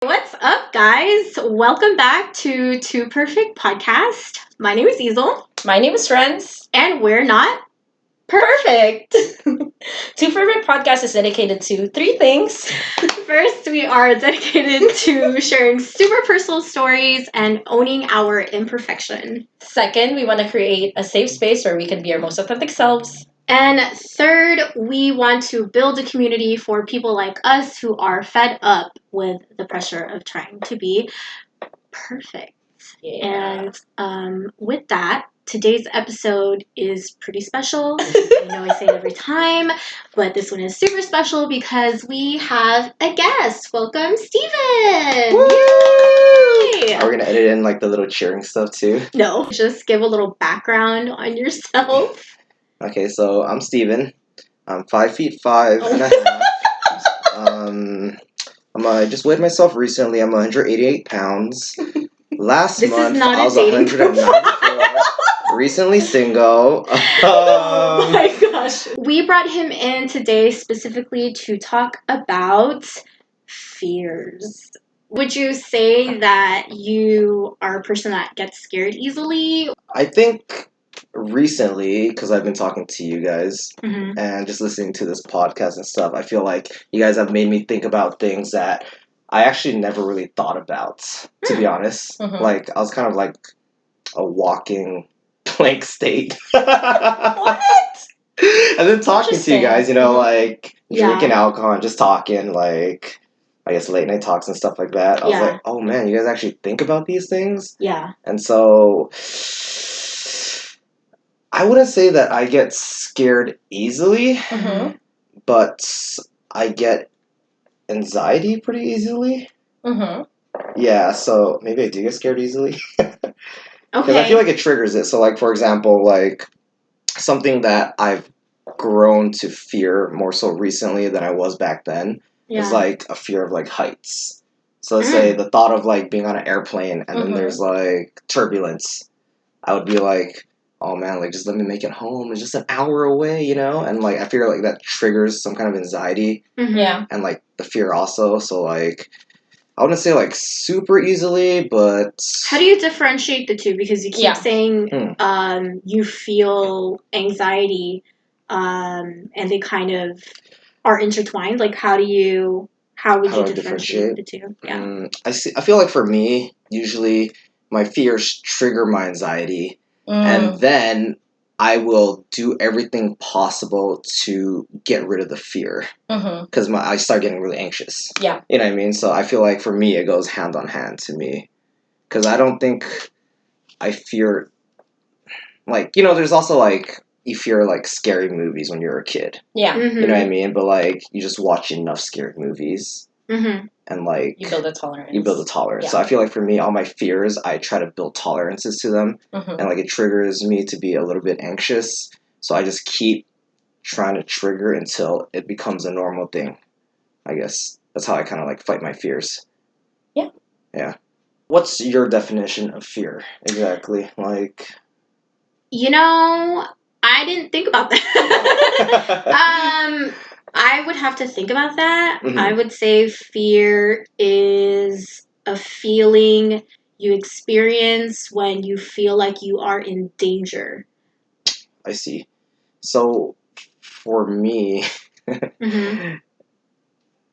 What's up, guys? Welcome back to Two Perfect Podcast. My name is Easel, My name is Renz. and we're not. Perfect! Two Perfect Podcast is dedicated to three things. First, we are dedicated to sharing super personal stories and owning our imperfection. Second, we want to create a safe space where we can be our most authentic selves. And third, we want to build a community for people like us who are fed up with the pressure of trying to be perfect. Yeah. And with that, today's episode is pretty special. I know I say it every time, but this one is super special because we have a guest. Welcome, Steven! Woo! Yay! Are we gonna edit in like the little cheering stuff too? No, just give a little background on yourself. Okay, so I'm Steven. I'm 5'5" and a half. I just weighed myself recently. I'm 188 pounds. Last This is month not I a was dating 194. Recently single. Oh my gosh. We brought him in today specifically to talk about fears. Would you say that you are a person that gets scared easily? I think recently, because I've been talking to you guys Mm-hmm. and just listening to this podcast and stuff, I feel like you guys have made me think about things that I actually never really thought about, to be honest. Mhm. Like, I was kind of like a walking blank state. What? And then talking to you guys, Interesting. like Yeah. drinking alcohol and just talking, like, I guess late night talks and stuff like that. I was Yeah. like, oh man, you guys actually think about these things? Yeah. And so I wouldn't say that I get scared easily, Mm-hmm. but I get anxiety pretty easily. Mm-hmm. Yeah, so maybe I do get scared easily. Because Okay. I feel like it triggers it. So, like, for example, like, something that I've grown to fear more so recently than I was back then yeah. is, like, a fear of, like, heights. So let's say the thought of, like, being on an airplane and then Mhm. there's, like, turbulence. I would be like, oh, man, like, just let me make it home. It's just an hour away, And, like, I figure, like, that triggers some kind of anxiety Mhm. Yeah. and, like, the fear also. So, like, I wouldn't say, like, super easily, but... How do you differentiate the two? Because you keep Yeah. saying you feel anxiety and they kind of are intertwined. Like, how would you How do I differentiate the two? Yeah. I feel like for me, usually my fears trigger my anxiety, Mm. and then I will do everything possible to get rid of the fear Mm-hmm. because I start getting really anxious. Yeah. You know what I mean? So I feel like for me, it goes hand on hand to me because I don't think I fear like there's also like you fear like scary movies when you're a kid. Yeah. Mm-hmm. You know what I mean? But like you just watch enough scary movies. Mm-hmm. And like You build a tolerance. you build a tolerance. Yeah. So I feel like for me, all my fears, I try to build tolerances to them, Mm-hmm. and like it triggers me to be a little bit anxious. So I just keep trying to trigger until it becomes a normal thing. I guess that's how I kind of like fight my fears. Yeah. Yeah. What's your definition of fear exactly? Like. I didn't think about that. I would have to think about that. Mhm. I would say fear is a feeling you experience when you feel like you are in danger. I see. So for me, Mm-hmm.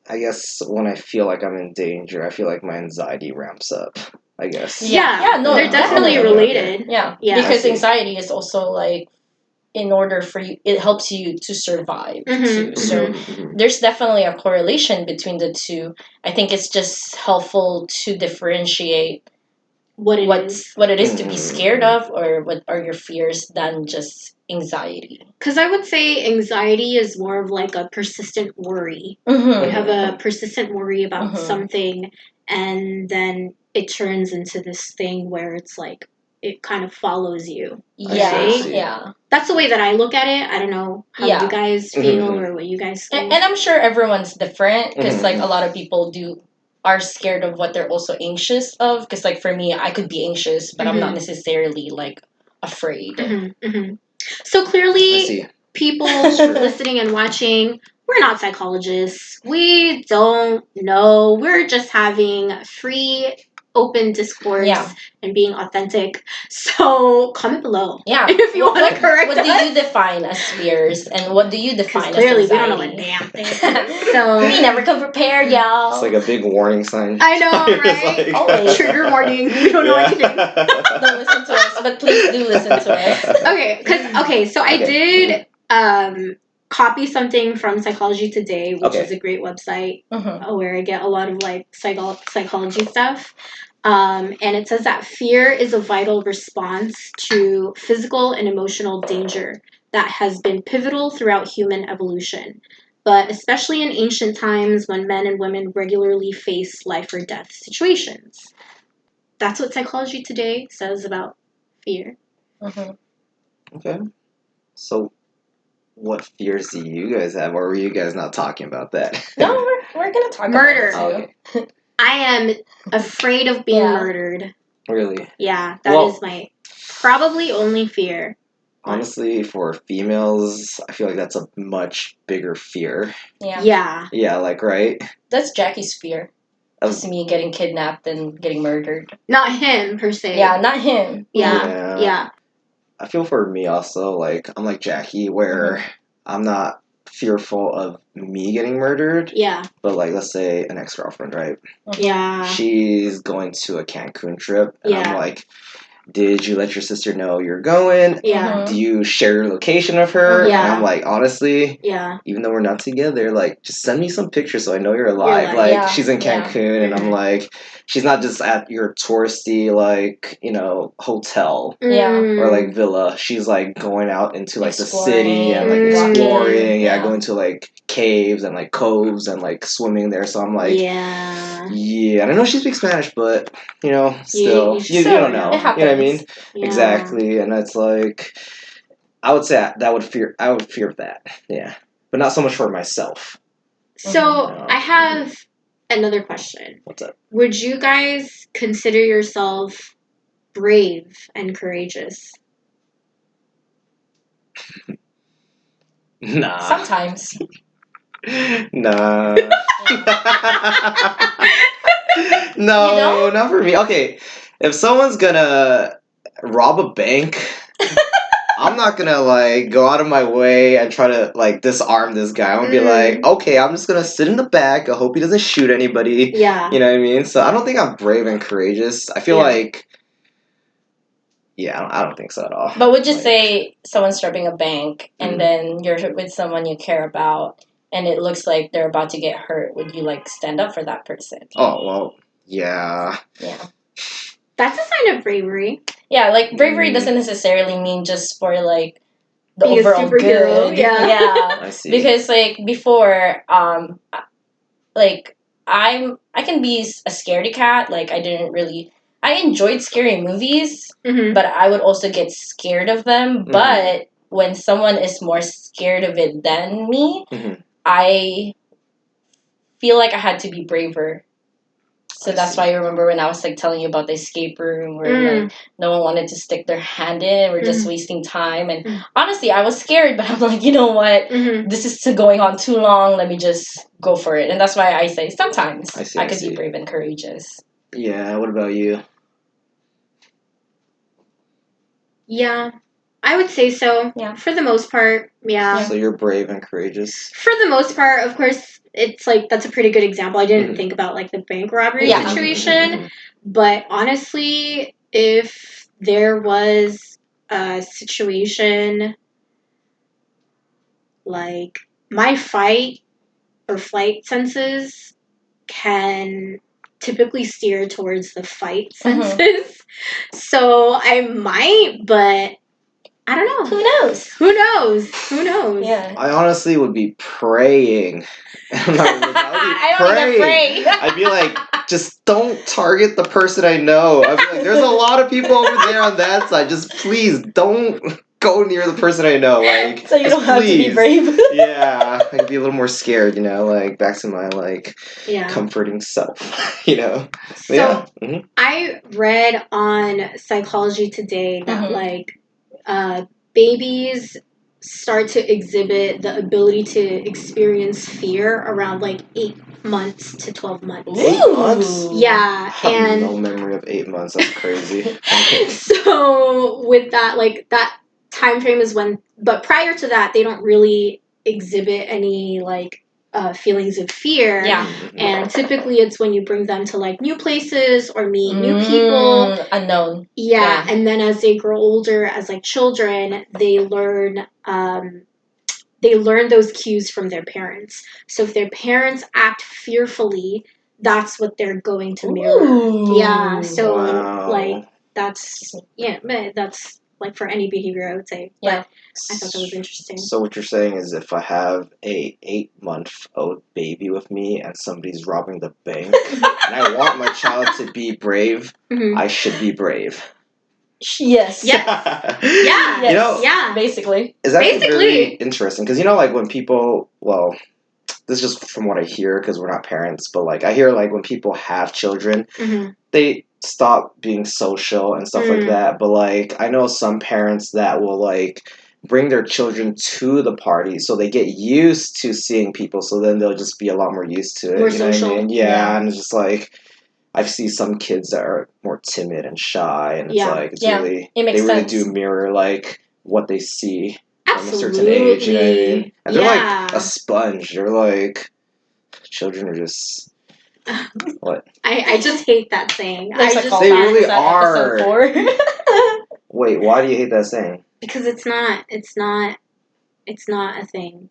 I guess when I feel like I'm in danger, I feel like my anxiety ramps up. I guess. Yeah, no, they're definitely related. Yeah. Yeah. Because I see. anxiety is also like in order for you, it helps you to survive Mhm, too. So Mhm. there's definitely a correlation between the two. I think it's just helpful to differentiate What it is. what it is to be Mhm. scared of or what are your fears than just anxiety. Because I would say anxiety is more of like a persistent worry. Mm-hmm. You have a persistent worry about Mhm. something, and then it turns into this thing where it's like it kind of follows you. Yeah, see. yeah. That's the way that I look at it. I don't know how Yeah. you guys feel Mhm. or what you guys think. And I'm sure everyone's different because Mhm. like a lot of people are scared of what they're also anxious of. Because like for me, I could be anxious, but I'm not necessarily like afraid. Mhm, mhm. So I clearly, see. people That's true. listening and watching we're not psychologists. We don't know. We're just having free, open discourse Yeah. and being authentic. So comment below. Yeah. If you want to correct What us. do you define as fears, and what do you Because define clearly as we don't know a anxiety? damn thing. So We never come prepared, y'all. It's like a big warning sign. I know, It's right? Always. Trigger warning. We don't know anything. Don't listen to us, but please do listen to us. Okay, so I Okay. did copy something from Psychology Today, which Okay. is a great website Mhm. where I get a lot of like psychology stuff. And it says that fear is a vital response to physical and emotional danger that has been pivotal throughout human evolution, but especially in ancient times when men and women regularly face life or death situations. That's what Psychology Today says about fear. Mhm. Okay. So, what fears do you guys have, or were you guys not talking about that? No, we're gonna talk Murder. about it too. Okay. I am afraid of being Yeah. murdered. Really? Yeah, that is Well- my probably only fear. Honestly, for females, I feel like that's a much bigger fear. Yeah. Yeah. Yeah, like, right? That's Jackie's fear. Of- Just me getting kidnapped and getting murdered. Not him per se. Yeah, not him. Yeah. Yeah. I feel for me also, like, I'm like Jackie, where I'm not fearful of me getting murdered, Yeah. but, like, let's say an ex-girlfriend, right? Yeah. She's going to a Cancun trip, and Yeah. I'm like, did you let your sister know you're going? Yeah. Mhm. Do you share your location of her? Yeah. And I'm like, honestly, Yeah. even though we're not together, like, just send me some pictures so I know you're alive. alive. Like, Yeah. she's in Yeah. Cancun, and I'm Mhm. like, she's not just at your touristy, like, hotel Yeah. or, like, villa. She's, like, going out into, like, the city and, like, Exploring. exploring. Yeah, Yeah. going to, like, caves and, like, coves and, like, swimming there. So I'm like, yeah. yeah, I don't know if she speaks Spanish, but, still, you you still don't know. know. It You know what I happens. mean? Yeah. Exactly, and it's like I would say I would fear that, yeah, but not so much for myself. So Mhm. I have another question. What's up? Would you guys consider yourself brave and courageous? Nah, Sometimes. nah. No, You don't? not for me. Okay, if someone's gonna rob a bank, I'm not gonna like go out of my way and try to like disarm this guy. I'm gonna be like, okay, I'm just gonna sit in the back. I hope he doesn't shoot anybody. Yeah. You know what I mean? So I don't think I'm brave and courageous. I feel Yeah. like, I don't think so at all. But would you Like, say someone's robbing a bank and Mhm. then you're with someone you care about and it looks like they're about to get hurt? Would you like stand up for that person? Oh well, yeah. Yeah. That's a sign of bravery. Yeah, like bravery Mm. doesn't necessarily mean just for like the Being a overall superhero, good. yeah. Yeah. I see. Because like before, like I can be a scaredy cat. Like I enjoyed scary movies, Mm-hmm. but I would also get scared of them. Mhm. But when someone is more scared of it than me, Mhm. I feel like I had to be braver. So I that's see. why I remember when I was like telling you about the escape room where like no one wanted to stick their hand in. We're just wasting time. And honestly, I was scared, but I'm like, you know what? Mm-hmm. This is going on too long. Let me just go for it. And that's why I say sometimes I see, I I could see. be brave and courageous. Yeah. What about you? Yeah. I would say so. Yeah. For the most part, yeah. So you're brave and courageous. For the most part, of course, it's like that's a pretty good example. I didn't Mhm. think about like the bank robbery Yeah. situation, Mhm. but honestly, if there was a situation like my fight or flight senses can typically steer towards the fight senses. So I might, but I don't know. Who knows? Who knows? Who knows? Yeah. I honestly would be praying. I don't even pray. I'd be like, just don't target the person I know. I'd be like, there's a lot of people over there on that side. Just please don't go near the person I know. Like, So you don't have to be please. brave. Yeah, I could be a little more scared, like back to my like Yeah. comforting self, So Yeah. Mhm. I read on Psychology Today that Mhm. like babies start to exhibit the ability to experience fear around like 8 months to 12 months. 8 months? Yeah, I have and no memory of 8 months. That's crazy. Okay. so with that, like that time frame is when, but prior to that, they don't really exhibit any like feelings of fear. Yeah. And typically it's when you bring them to like new places or meet new people. Unknown. Yeah, and then as they grow older, as like children, they learn those cues from their parents. So if their parents act fearfully, that's what they're going to mirror. Ooh. Yeah, so Wow. like that's that's like for any behavior I would say. Yeah. But I thought that was interesting. So what you're saying is, if I have a 8-month-old baby with me and somebody's robbing the bank, and I want my child to be brave, Mhm. I should be brave. Yes. Yeah. Yes. You know, Yeah. Basically. it's actually Basically. very interesting because, you know, like when people, well, this is just from what I hear because we're not parents, but like I hear like when people have children, Mhm. they stop being social and stuff like that. But like I know some parents that will like bring their children to the party so they get used to seeing people, so then they'll just be a lot more used to it. More you know social. what I mean? Yeah. And it's just like I've seen some kids that are more timid and shy, and it's Yeah. like it's Yeah, really it makes they really sense. do mirror like what they see from a certain Absolutely. age. You know what I mean? And they're Yeah. like a sponge. They're like children are just what? I just hate that saying. There's I a just callback. They really Is that are. episode 4? Wait, why do you hate that saying? because it's not a thing.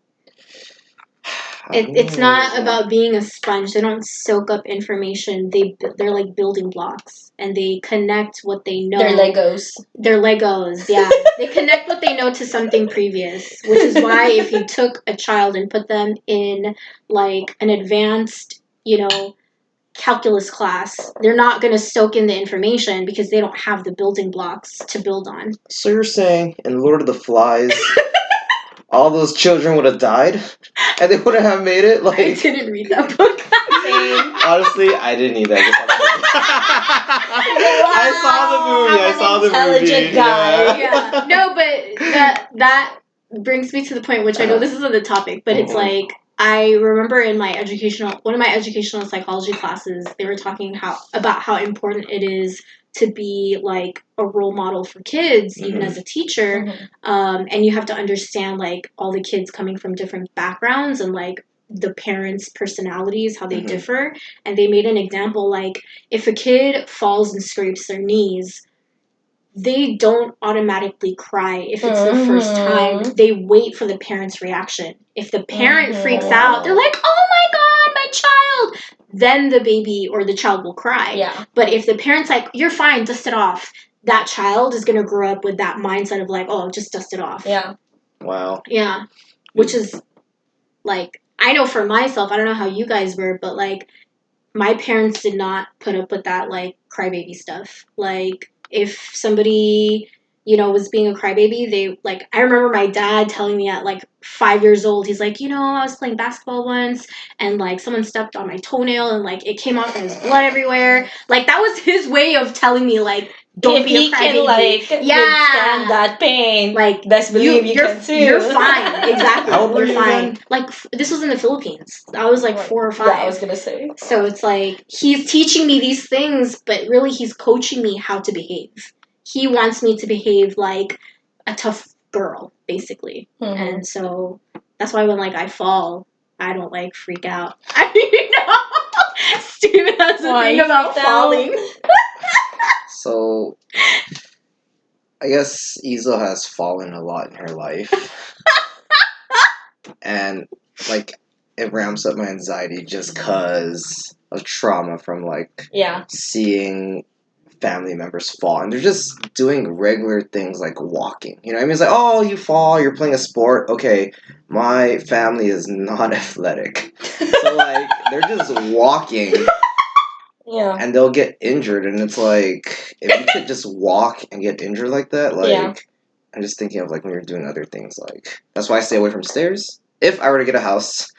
I It's don't not know. about being a sponge. They don't soak up information. They're like building blocks, and they connect what they know. They're Legos. They're Legos, yeah. They connect what they know to something previous, which is why if you took a child and put them in like an advanced, calculus class, they're not going to soak in the information because they don't have the building blocks to build on. So you're saying in Lord of the Flies, all those children would have died, and they wouldn't have made it? I Like, didn't read that book. honestly, I didn't either. I saw the movie. Intelligent guy. Yeah. No, but that brings me to the point, which I know this isn't the topic, but it's like I remember in one of my educational psychology classes, they were talking about how important it is to be like a role model for kids, even as a teacher. And you have to understand like all the kids coming from different backgrounds and like the parents' personalities, how they differ. And they made an example like if a kid falls and scrapes their knees, they don't automatically cry if it's the first time. They wait for the parent's reaction. If the parent freaks out, they're like, "Oh my god, my child!" Then the baby or the child will cry. Yeah. But if the parent's like, "You're fine, dust it off," that child is going to grow up with that mindset of like, "Oh, just dust it off." Yeah. Wow. Yeah. Which is like, I know for myself, I don't know how you guys were, but like my parents did not put up with that like crybaby stuff. Like if somebody, was being a crybaby, they like I remember my dad telling me at like 5 years old, he's like, I was playing basketball once and like someone stepped on my toenail and like it came off and there's blood everywhere. Like that was his way of telling me like don't be a crybaby. Can like withstand that pain, like best believe you can too. You're fine. Exactly. How old were You're you fine. again? Like this was in the Philippines. I was like 4 or 5. Yeah, I was gonna say. So it's like he's teaching me these things, but really he's coaching me how to behave. He wants me to behave like a tough girl, basically. And so that's why when like I fall, I don't like freak out. Steven has a thing about falling. So, I guess Izo has fallen a lot in her life. And, like, it ramps up my anxiety just because of trauma from, like, seeing family members fall. And they're just doing regular things like walking. You know what I mean? It's like, oh, you fall, you're playing a sport. Okay, my family is not athletic. So, like, they're just walking. Yeah. And they'll get injured, and it's like, if you could just walk and get injured like that, like, I'm just thinking of, like, when you're doing other things, like, that's why I stay away from stairs. If I were to get a house,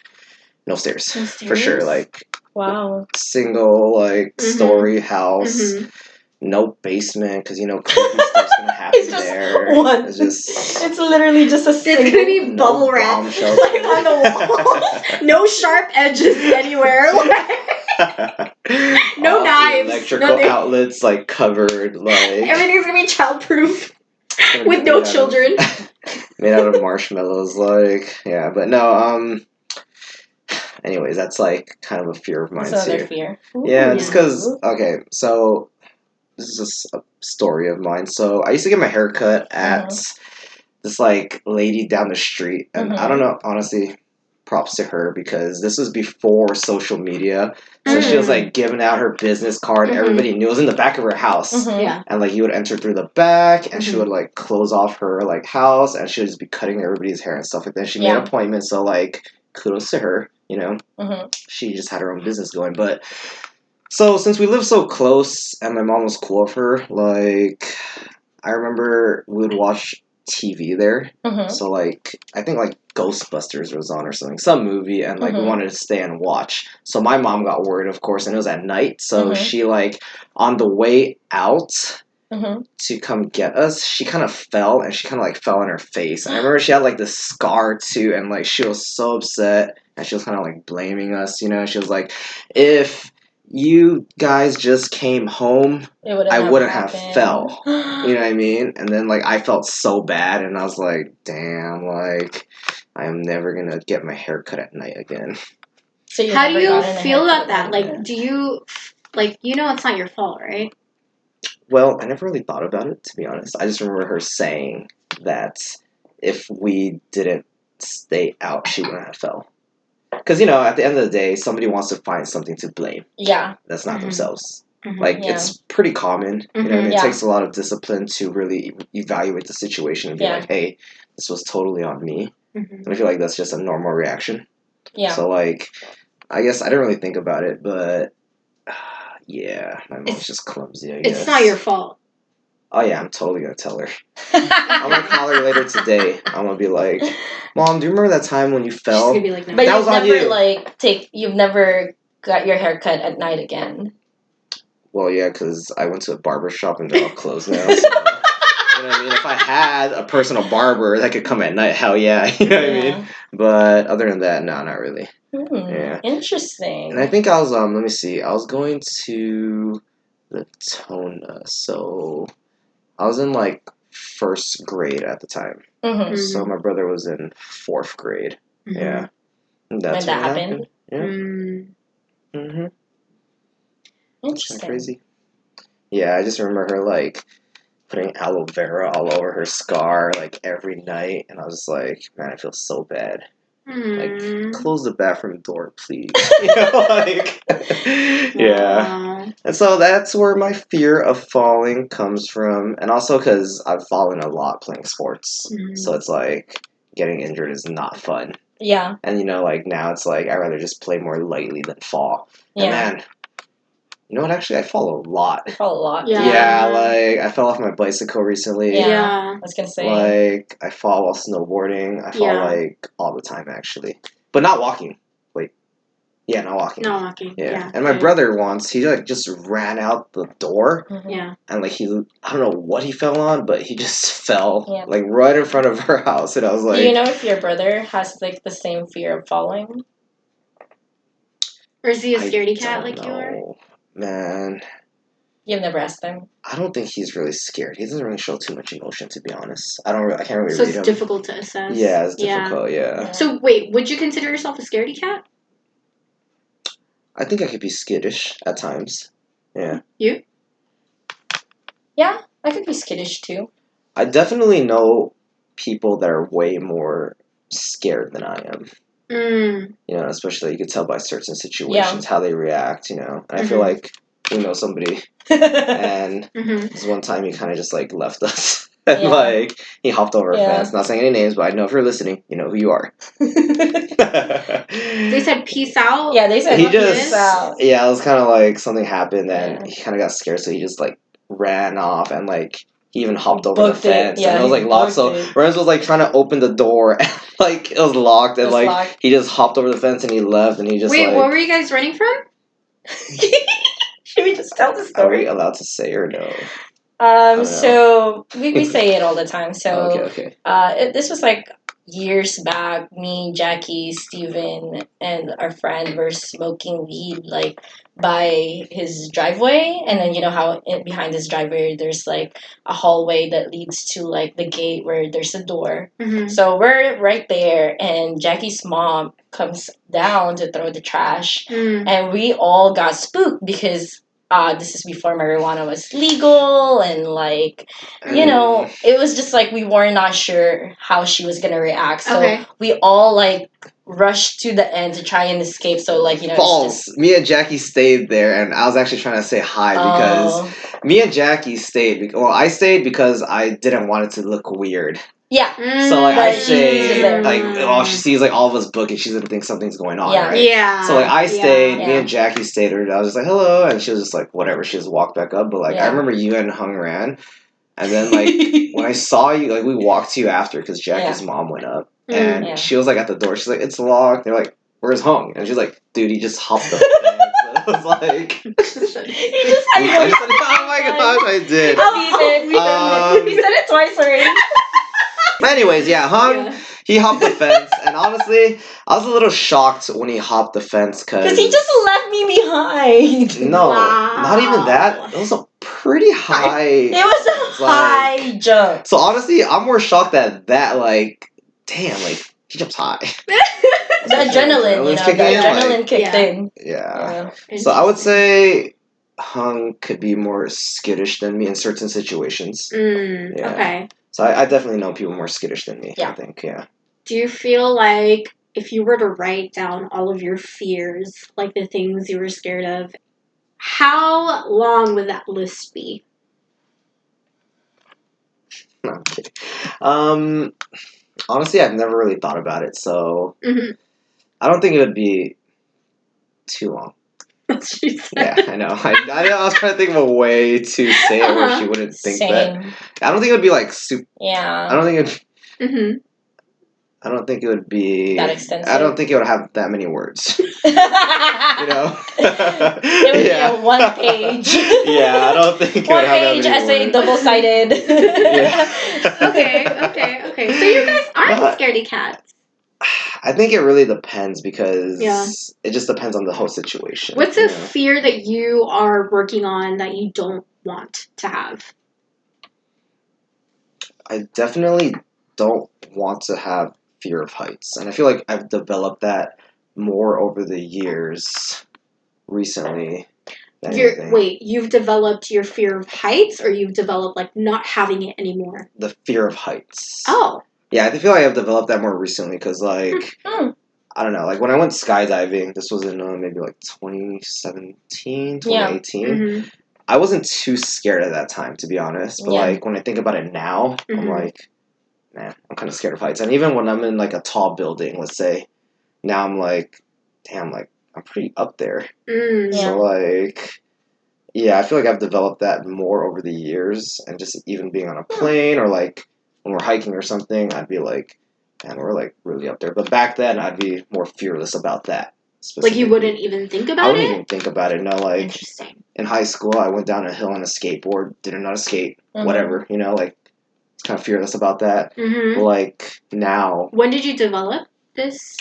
no stairs. For sure, like, wow. single, like, story house, no basement because creepy stuff's gonna happen It's just there. one. It's just It's literally just a It's gonna single. be bubble wrap bomb shelter. like on the wall. No sharp edges anywhere. No All knives, electrical nothing. outlets like covered, like Everything's gonna be childproof it's gonna with be no made out of- children. made out of marshmallows, like yeah. But no, anyways, that's like kind of a fear of mine That's another too. fear. Yeah, Ooh, just because. Okay, so this is a story of mine. So I used to get my hair cut at this like lady down the street, and I don't know, honestly. Props to her because this was before social media, so she was like giving out her business card. Everybody knew it was in the back of her house, Yeah. and like you would enter through the back, and she would like close off her like house, and she would just be cutting everybody's hair and stuff like that. She made appointments, so like kudos to her, She just had her own business going, but. So since we lived so close and my mom was cool with her, like I remember we would watch TV there. So like I think like Ghostbusters was on or something, some movie, and like we wanted to stay and watch. So my mom got worried, of course, and it was at night. So she like on the way out to come get us, she kind of fell and she kind of like fell on her face. And I remember she had like this scar too, and like she was so upset and she was kind of like blaming us. She was like, if you guys just came home, I wouldn't have fell. You know what I mean? And then like I felt so bad, and I was like, damn, like I am never gonna get my hair cut at night again. So how do you feel about that? Like, do you like it's not your fault, right? Well, I never really thought about it, to be honest. I just remember her saying that if we didn't stay out, she wouldn't have fell. Because, at the end of the day, somebody wants to find something to blame. Yeah. That's not themselves. Mm-hmm. Like, it's pretty common. And it Yeah. takes a lot of discipline to really evaluate the situation and be like, hey, this was totally on me. And I feel like that's just a normal reaction. Yeah. So, like, I guess I didn't really think about it, but... yeah, my mom's just clumsy, I guess. It's not your fault. Oh, yeah, I'm totally going to tell her. I'm going to call her later today. I'm going to be like, Mom, do you remember that time when you fell? She's going to be like, no. But that was on you. You've never got your hair cut at night again. Well, yeah, because I went to a barber shop and they're all closed now. So, you know what I mean? If I had a personal barber that could come at night, hell yeah. You know what I mean? But other than that, no, not really. Yeah. Interesting. And I think I was, let me see, I was going to Latona, so I was in, like, 1st grade at the time. So my brother was in 4th grade. Yeah. And that's when that happened? Yeah. Interesting. Crazy. Yeah, I just remember her, like, putting aloe vera all over her scar, like, every night, and I was like, man, I feel so bad. Like, close the bathroom door, please. Yeah. And so that's where my fear of falling comes from. And also because I've fallen a lot playing sports. So it's like, getting injured is not fun. Yeah. And, like, now it's like, I'd rather just play more lightly than fall. Yeah. And man, you know what, actually, I fall a lot. You fall a lot? Yeah, like, I fell off my bicycle recently. Yeah. I was going to say. Like, I fall while snowboarding. I fall, like, all the time, actually. But not walking. Wait. Yeah, not walking. Not walking. Yeah. And my brother once, he, like, just ran out the door. Yeah. And, like, I don't know what he fell on, but he just fell, like, right in front of her house. And I was like... Do you know if your brother has, like, the same fear of falling? Or is he a scaredy cat like you are? Man. You've never asked him? I don't think he's really scared. He doesn't really show too much emotion, to be honest. I can't really read him. So it's difficult to assess. Yeah, it's difficult, yeah. So wait, would you consider yourself a scaredy cat? I think I could be skittish at times. Yeah. You? Yeah, I could be skittish too. I definitely know people that are way more scared than I am. Especially you could tell by certain situations how they react, And I feel like we know somebody. And this one time he kind of just like left us. And like he hopped over a fence. Not saying any names, but I know if you're listening, you know who you are. They said peace out. Yeah, they said peace out. Yeah, it was kind of like something happened and he kind of got scared, so he just like ran off and like he even hopped over the fence and it was like locked. So Renz was like trying to open the door and like it was locked and like he just hopped over the fence and he left and he just Wait, what were you guys running from? Should we just tell the Are we story? allowed to say or no? don't know. So we say it all the time. So Okay. this was like years back. Me, Jackie, Steven, and our friend were smoking weed like by his driveway, and then you know how behind his driveway there's like a hallway that leads to like the gate where there's a door. Mhm. So we're right there, and Jackie's mom comes down to throw the trash, Mm. and we all got spooked because this is before marijuana was legal, and like you know, it was just like we were not sure how she was gonna react. So Okay. we all like rushed to the end to try and escape. So like you know, it's False. just Me and Jackie stayed there, and I was actually trying to say hi because oh me and Jackie stayed. Well, I stayed because I didn't want it to look weird. yeah. So like I But she stayed, was there. like oh, she sees like all of us book, and she's gonna think something's going on, Yeah. right? Yeah. So like I stayed, me Yeah. and Jackie stayed. Her, I was just like hello, and she was just like whatever. She just walked back up. But like I Yeah. remember you and Hung ran, and then like when I saw you, like we walked to you after because Jackie's mom went up, and Yeah. she was like at the door. She's like it's locked. They're like where's Hung? And she's like dude, he just hopped the fence. And I was like. He just said it. Oh my gosh, I did. He said it twice already. But anyways, yeah, Hung, Yeah. he hopped the fence, and honestly, I was a little shocked when he hopped the fence Because he just left me behind. No, Wow. not even that. It was a pretty high. It was a It's like- high jump. So honestly, I'm more shocked at that. Like, damn, like he jumps high. The adrenaline, you know, Adrenaline's the kicking in, adrenaline like- kicked Yeah. in. Yeah. Yeah. So I would say Hung could be more skittish than me in certain situations. Mm, Yeah. Okay. So I definitely know people more skittish than me. Yeah. I think. Yeah. Do you feel like if you were to write down all of your fears, like the things you were scared of, how long would that list be? No, I'm kidding. Honestly, I've never really thought about it, so Mhm. I don't think it would be too long. She said. Yeah, I know. I was trying to think of a way to say it where she wouldn't think that. Same. I don't think it would be like super. I Yeah. don't think it. Mm-hmm. I don't think it would be That extensive. I don't think it would have that many words. You know. It would be a one page. Yeah, I don't think it One would have page that many essay, words. double sided. Yeah. Okay. So you guys aren't scaredy cats. I think it really depends because Yeah. it just depends on the whole situation. What's you a know? fear that you are working on that you don't want to have? I definitely don't want to have fear of heights. And I feel like I've developed that more over the years recently than anything. Wait, you've developed your fear of heights, or you've developed like not having it anymore? The fear of heights. Oh. Yeah, I feel like I've developed that more recently because, like, Hmm. I don't know, like when I went skydiving, this was in maybe like 2017, 2018. Mm-hmm. I wasn't too scared at that time, to be honest. But Yeah. like when I think about it now, I'm Mhm. like, man, I'm kind of scared of heights. And even when I'm in like a tall building, let's say, now I'm like, damn, like I'm pretty up there. Mm. Yeah. So like, yeah, I feel like I've developed that more over the years, and just even being on a plane or like when we're hiking or something, I'd be like, man, we're like really up there. But back then, I'd be more fearless about that. Like you specifically. wouldn't even think I about wouldn't it? even think about it. No, like Interesting. in high school, I went down a hill on a skateboard, didn't know how to skate, Mhm. whatever, you know, like kind of fearless about that. Mm-hmm. But like now, When did you develop this?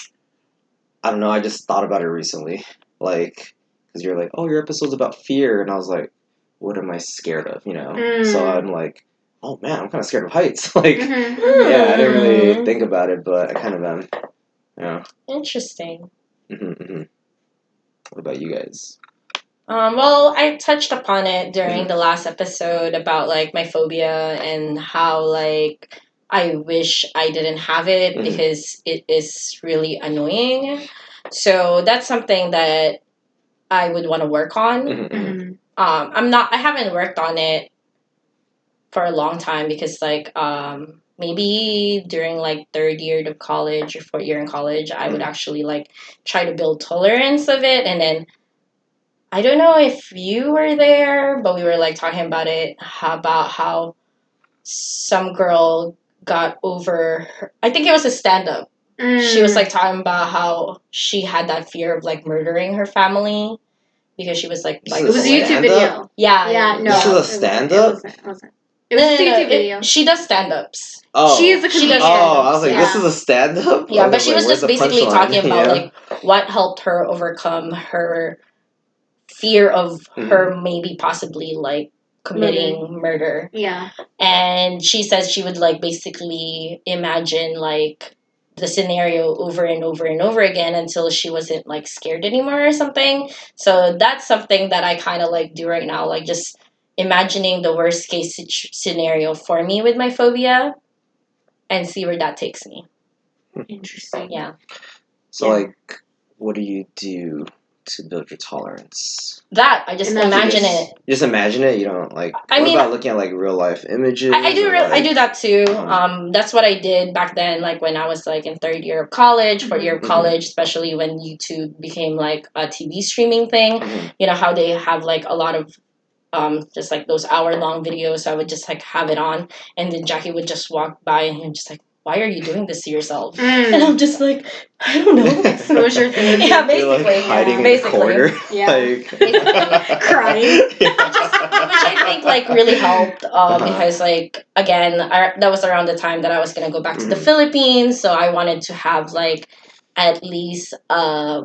I don't know, I just thought about it recently. Like, because you're like, oh, your episode's about fear. And I was like, what am I scared of, you know? So Mm. I'm like, oh man, I'm kind of scared of heights. Like, Mm-hmm. yeah, I didn't really Mm. think about it, but I kind of am. Yeah. Interesting. Mm-hmm. What about you guys? Well, I touched upon it during the last episode about like my phobia and how like I wish I didn't have it Mhm. because it is really annoying. So that's something that I would want to work on. Mhm, mhm. Mm-hmm. I haven't worked on it for a long time because like maybe during like third year of college or fourth year in college I would actually like try to build tolerance of it, and then I don't know if you were there, but we were like talking about it about how some girl got over I think it was a stand up. She was like talking about how she had that fear of like murdering her family because she was like This It is was a a YouTube stand-up? video. yeah, Yeah, no. This is a it wasn't. stand-up? It wasn't. It was a YouTube video. She does stand-ups. Oh. She is a She comedian. does Oh, I was like, this Yeah. is a stand-up? Yeah, I but she was where's just the basically punchline? talking about Yeah. like what helped her overcome her fear of her maybe possibly like committing murder. Yeah. And she says she would like basically imagine like the scenario over and over and over again until she wasn't like scared anymore or something. So that's something that I kind of like do right now, like just imagining the worst case scenario for me with my phobia and see where that takes me. Interesting. Yeah. So, Yeah. like, what do you do to build your tolerance? That I just imagine it. You just imagine it. You don't like. I what mean, about looking at like real life images? I do or, I do like- that too. Uh-huh. That's what I did back then, like when I was like in third year of college, fourth year of Mhm. college, especially when YouTube became like a TV streaming thing. Mhm. You know how they have like a lot of just like those hour-long videos. I would just like have it on, and then Jackie would just walk by and just like, why are you doing this to yourself? And I'm just like, I don't know. So was your therapy? Yeah, You're, basically. like, hiding in the basically. corner. Yeah. Like, Basically. Crying. Which I think like really helped because like again that was around the time that I was gonna go back to the Mhm. Philippines, so I wanted to have like at least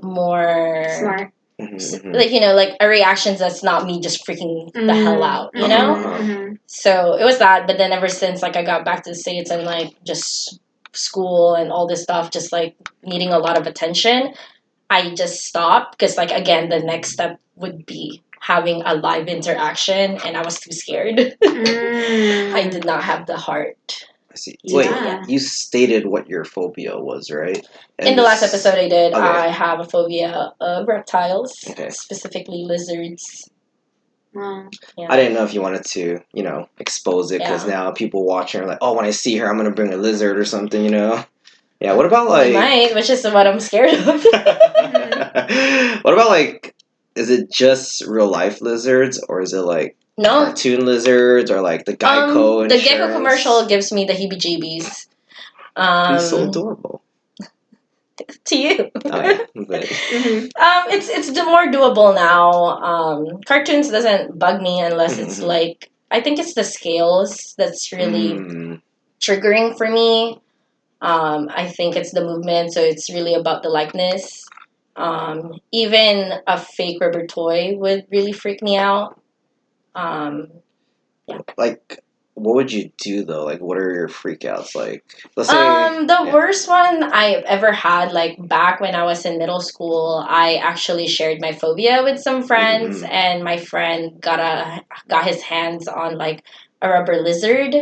more Smart. Mhm. like like a reactions that's not me just freaking the hell out, you know. Mhm. So it was that, but then ever since like I got back to the States and like just school and all this stuff just like needing a lot of attention, I just stopped because like again the next step would be having a live interaction and I was too scared. I did not have the heart. I see. Yeah. Wait, you stated what your phobia was, right? And In the last this- episode I did, Okay. I have a phobia of reptiles, Okay. specifically lizards. Wow. Yeah. I didn't know if you wanted to, expose it because Yeah. now people watching are like, oh, when I see her, I'm gonna bring a lizard or something, Yeah. What about I like? might, which is what I'm scared of. What about like? Is it just real life lizards or is it like No. cartoon lizards or like the Geico The insurance? gecko commercial gives me the heebie-jeebies. He's so adorable. To you. Oh, yeah. But, Mhm. It's more doable now. Cartoons doesn't bug me unless it's Mhm. like I think it's the scales that's really mm, triggering for me. I think it's the movement, so it's really about the likeness. Even a fake rubber toy would really freak me out. like, what would you do though? Like, what are your freakouts? Like, let's say The worst one I've ever had, like back when I was in middle school, I actually shared my phobia with some friends, Mhm. and my friend got his hands on like a rubber lizard,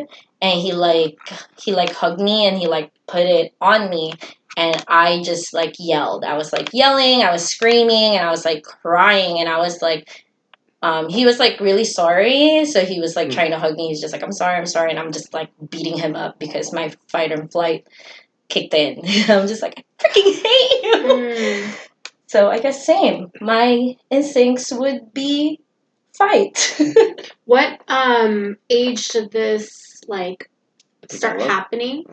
and he hugged me and he like put it on me, and I just like yelled. I was like yelling, I was screaming, and I was like crying, and I was like. He was like really sorry, so he was like Hmm. trying to hug me. He's just like, I'm sorry, and I'm just like beating him up because my fight or flight kicked in. I'm just like, I freaking hate you. Mm. So I guess same. My instincts would be fight. What age did this like start Develop? happening?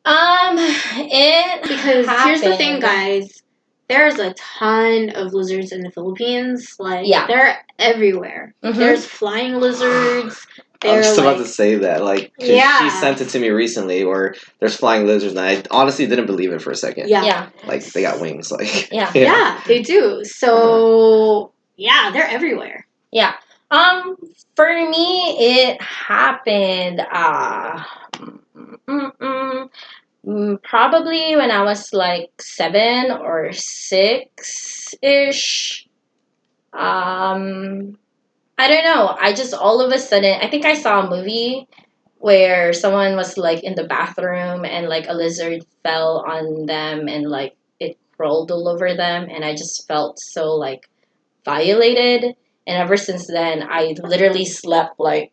It Because here's the thing, happened- guys. There's a ton of lizards in the Philippines. Like, Yeah. they're everywhere. Mhm. There's flying lizards. I was They're just about like, to say that. Like, Yeah. she sent it to me recently, where there's flying lizards, and I honestly didn't believe it for a second. yeah. Yeah. Like, they got wings. Like, Yeah. Yeah, they do. So, yeah, they're everywhere. Yeah. For me, it happened. Probably when I was like 7 or 6 ish. I don't know. I just all of a sudden, I think I saw a movie where someone was like in the bathroom and like a lizard fell on them and like it crawled all over them, and I just felt so like violated. And ever since then, I literally slept like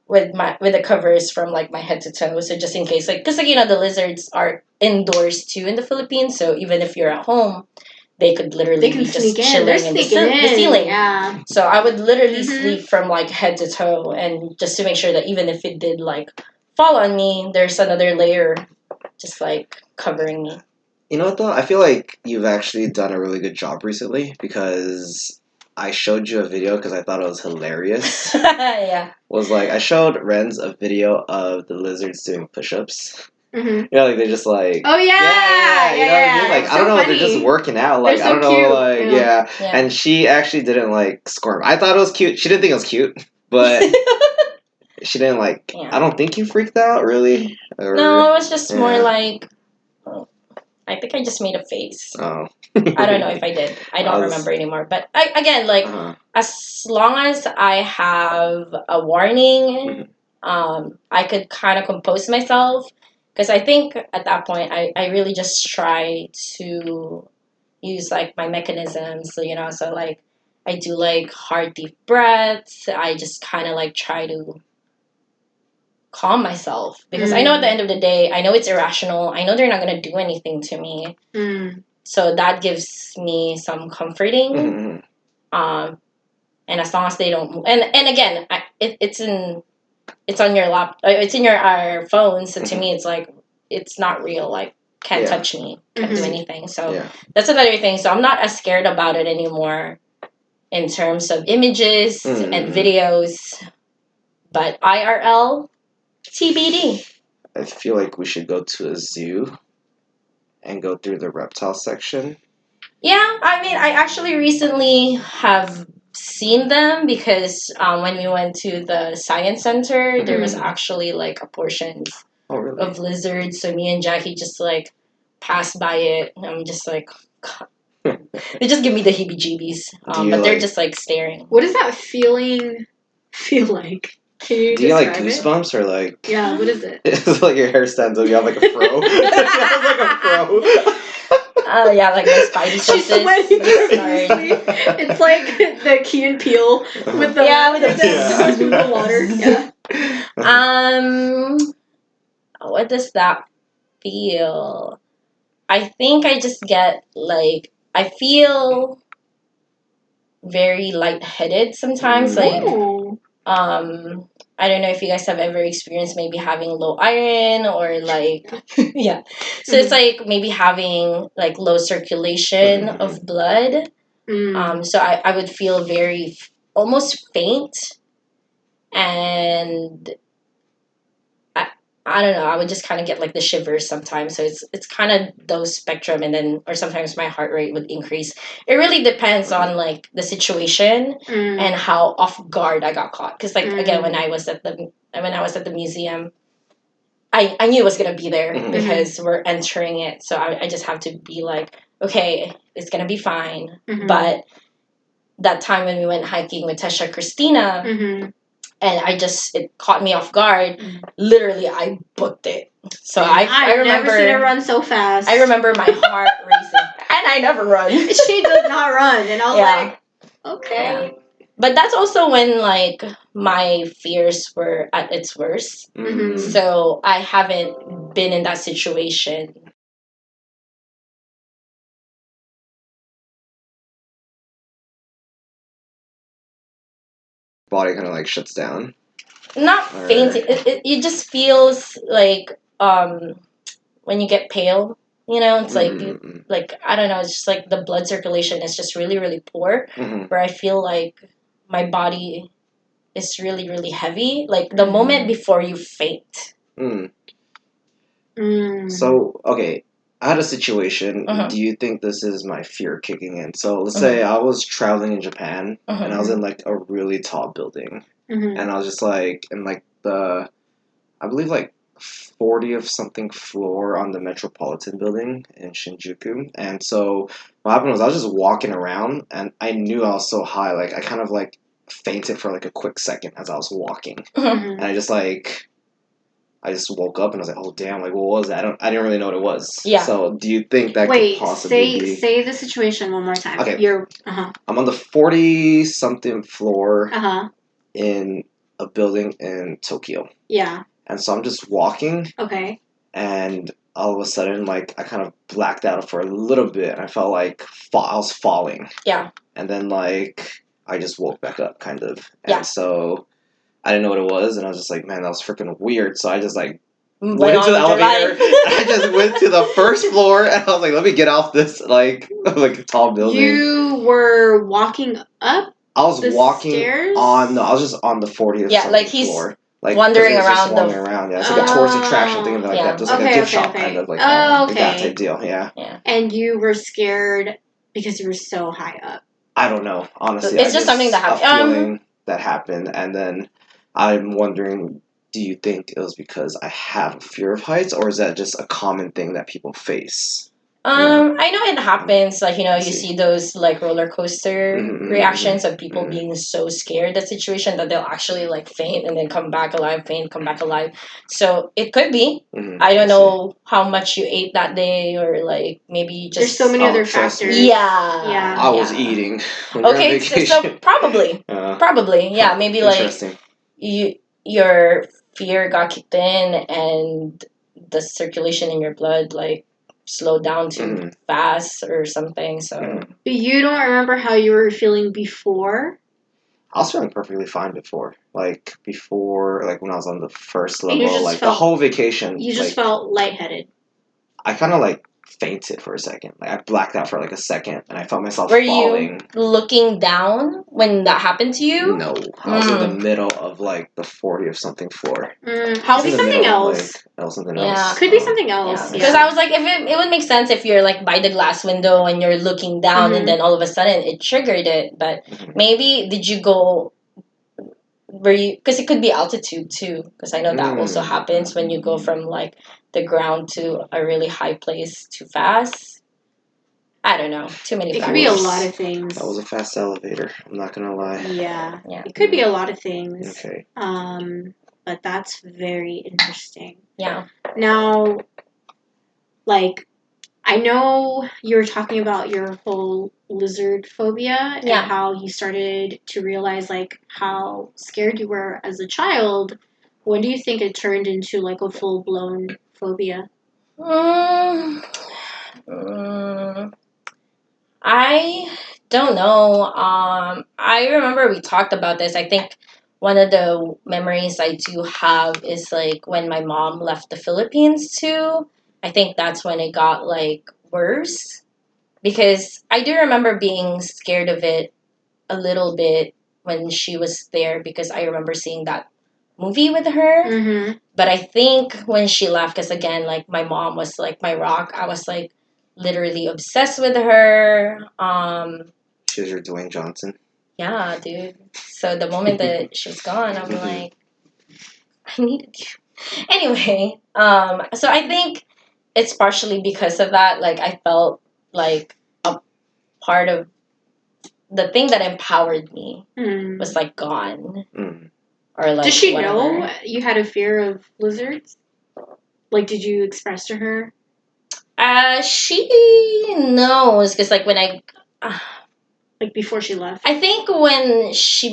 with the covers from like my head to toe, so just in case, like, because like the lizards are indoors too in the Philippines, so even if you're at home, they could literally They can be just sneak in. chilling They're in the sneaking in. ceiling. Yeah. So I would literally Mhm. sleep from like head to toe, and just to make sure that even if it did like fall on me, there's another layer just like covering me. You know what though? I feel like you've actually done a really good job recently because I showed you a video because I thought it was hilarious. Yeah. Was like I showed Renz a video of the lizards doing push-ups. Mm-hmm. You know, like they just like Oh yeah, you know what I mean? Like It's I don't so know, funny. they're just working out. Like They're I so don't know, cute. like Yeah. Yeah. And she actually didn't like squirm. I thought it was cute. She didn't think it was cute, but she didn't like. Yeah. I don't think you freaked out really. Or, No, it was just more yeah. like. I think I just made a face. Oh. I don't know if I did. I don't remember anymore. But again, like as long as I have a warning, I could kind of compose myself because I think at that point I really just try to use like my mechanisms. So so like I do like hard deep breaths. I just kind of like try to calm myself because I know at the end of the day, I know it's irrational. I know they're not going to do anything to me. So that gives me some comforting. And as long as they don't, and again, it's on your it's in your phone. So to me, it's like it's not real. Like can't touch me, can't do anything. So that's another thing. So I'm not as scared about it anymore in terms of images and videos, but IRL. TBD. I feel like we should go to a zoo and go through the reptile section. Yeah, I mean, I actually recently have seen them because when we went to the science center, there was actually like a portion of lizards. So me and Jackie just like passed by it. And I'm just like, they just give me the heebie-jeebies. But they're just like staring. What does that feeling feel like? Can you do you like describe goosebumps or like? Yeah, what is it? It's like your hair stands up. You have like a fro. You have like a fro. Yeah, like my spidey senses. She's sweating profusely. It's like the Key and Peele with the the water. Yeah. What does that feel? I think I just get like I feel very lightheaded sometimes. Ooh. Like I don't know if you guys have ever experienced maybe having low iron or like yeah. So it's like maybe having like low circulation of blood. So I would feel very almost faint and I don't know, I would just kind of get like the shivers sometimes. So it's kind of those spectrum and then or sometimes my heart rate would increase. It really depends on like the situation and how off guard I got caught. Cuz like again when I was at the museum I knew it was going to be there because we're entering it. So I just have to be like, okay, it's going to be fine. But that time when we went hiking with Tesha Christina and it caught me off guard. Literally, I booked it. So I remember never seen her run so fast. I remember my heart racing, and I never run. She does not run, and I was like, okay. Yeah. But that's also when like my fears were at its worst. So I haven't been in that situation. Body kind of like shuts down. Not fainting. It just feels like when you get pale, it's like I don't know, it's just like the blood circulation is just really, really poor. Where I feel like my body is really, really heavy. Like the moment before you faint. So, okay, I had a situation. Do you think this is my fear kicking in? So, let's say I was traveling in Japan and I was in like a really tall building. And I was just like in like I believe like 40th something floor on the Metropolitan building in Shinjuku. And so what happened was I was just walking around and I knew I was so high. Like I kind of like fainted for like a quick second as I was walking. And I just woke up and I was like, oh damn, like what was that? I didn't really know what it was. Yeah. So do you think that could possibly be... say the situation one more time. Okay. I'm on the 40 something floor in a building in Tokyo. Yeah. And so I'm just walking. Okay. And all of a sudden, like, I kind of blacked out for a little bit. And I felt like I was falling. Yeah. And then, like, I just woke back up, kind of. Yeah. And so I didn't know what it was. And I was just like, man, that was freaking weird. So I just, like, went into the elevator. life. I just went to the first floor, and I was like, "Let me get off this like tall building." You were walking up. I was the walking stairs? on. No, I was just on the 40th Yeah, like, something he's floor. Like wandering 'cause it's just around the- wandering around. Yeah, it's like a tourist attraction thing like Yeah. that. There's like Okay, a gift okay, shop okay. kind of like Oh, like that okay. type deal. Yeah. And you were scared because you were so high up. I don't know. Honestly, It's just something that happened. A feeling that happened, and then I'm wondering. Do you think it was because I have a fear of heights, or is that just a common thing that people face? I know it happens. Like, you see. see those like roller coaster Mhm, reactions of people mhm. being so scared that situation that they'll actually like faint and then come back alive, faint, come back alive. So it could be. Mhm, I don't see. know how much you ate that day, or like maybe just. There's so many other trust me. factors. Yeah. I was yeah. eating. When you're on Okay, so vacation. probably, yeah, maybe like Interesting. your fear got kicked in and the circulation in your blood like slowed down too Mhm. fast or something. So Mhm. But you don't remember how you were feeling before? I was feeling perfectly fine before. Like before, like when I was on the first And you level, just like the felt- whole vacation. You just like, felt lightheaded. I kind of like fainted for a second. Like I blacked out for like a second, and I felt myself were falling. you looking down when that happened to you? No, I was in the middle of like the 40 of something floor. How I was be in the something middle of, else? Like, that was something Yeah. else. Could be something else. Yeah, Yeah. because I was like, if it would make sense if you're like by the glass window and you're looking down, Mhm. and then all of a sudden it triggered it. But Mhm. maybe did you go? Were you? Because it could be altitude too. Because I know that also happens when you go from like the ground to a really high place too fast. I don't know. Too many. It could factors. be a lot of things. That was a fast elevator. I'm not gonna lie. Yeah. Yeah. It could be a lot of things. Okay. But that's very interesting. Yeah. Now, like, I know you were talking about your whole lizard phobia Yeah. and how you started to realize like how scared you were as a child. When do you think it turned into like a full blown phobia? I don't know. I remember we talked about this. I think one of the memories I do have is like when my mom left the Philippines too. I think that's when it got like worse because I do remember being scared of it a little bit when she was there because I remember seeing that movie with her. Mm-hmm. But I think when she left, because again, like my mom was like my rock. I was like literally obsessed with her. She's your Dwayne Johnson. Yeah, dude. So the moment that she was gone, I'm like, I needed you. Anyway, so I think it's partially because of that. Like I felt like a part of the thing that empowered me was like gone. Or like did she whatever. know you had a fear of lizards? Like, did you express to her? She knows because like when I like before she left. I think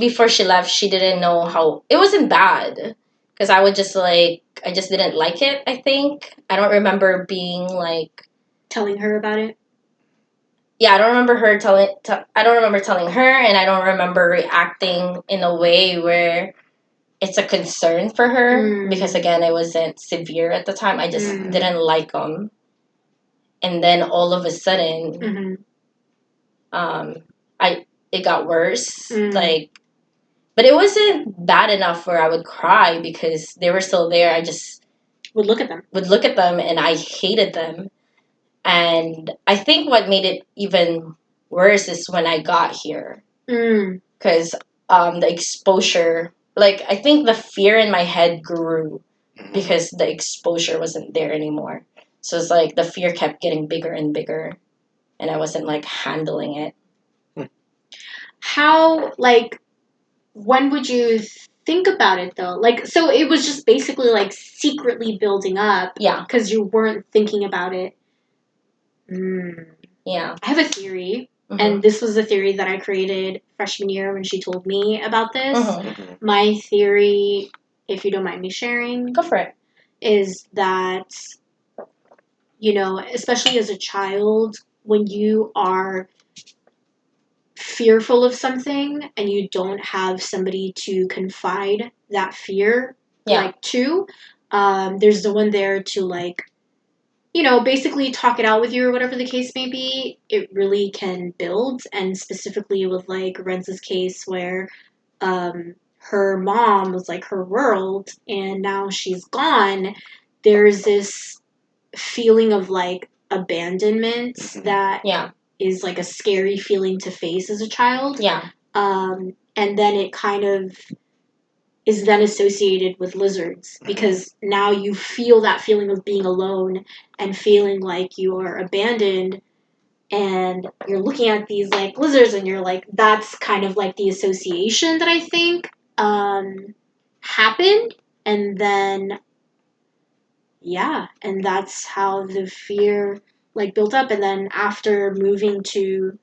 before she left, she didn't know how it wasn't bad because I would just like I just didn't like it. I think I don't remember being like telling her about it. Yeah, I don't remember her I don't remember telling her, and I don't remember reacting in a way where it's a concern for her because again, it wasn't severe at the time. I just didn't like them, and then all of a sudden, it got worse. Like, but it wasn't bad enough where I would cry because they were still there. I just would look at them, and I hated them. And I think what made it even worse is when I got here. Because the exposure, like, I think the fear in my head grew because the exposure wasn't there anymore. So it's like the fear kept getting bigger and bigger. And I wasn't, like, handling it. How, like, when would you think about it, though? Like, so it was just basically, like, secretly building up. Yeah. Because you weren't thinking about it. Yeah. I have a theory, and this was a theory that I created freshman year when she told me about this. My theory, if you don't mind me sharing, go for it, is that, you know, especially as a child, when you are fearful of something and you don't have somebody to confide that fear like to, There's no one there to like, basically talk it out with you or whatever the case may be. It really can build, and specifically with like Renza's case where her mom was like her world and now she's gone. There's this feeling of like abandonment that Yeah. is like a scary feeling to face as a child. Yeah. And then it kind of is then associated with lizards because now you feel that feeling of being alone and feeling like you are abandoned, and you're looking at these like lizards and you're like, that's kind of like the association that I think happened. And then and that's how the fear like built up. And then after moving to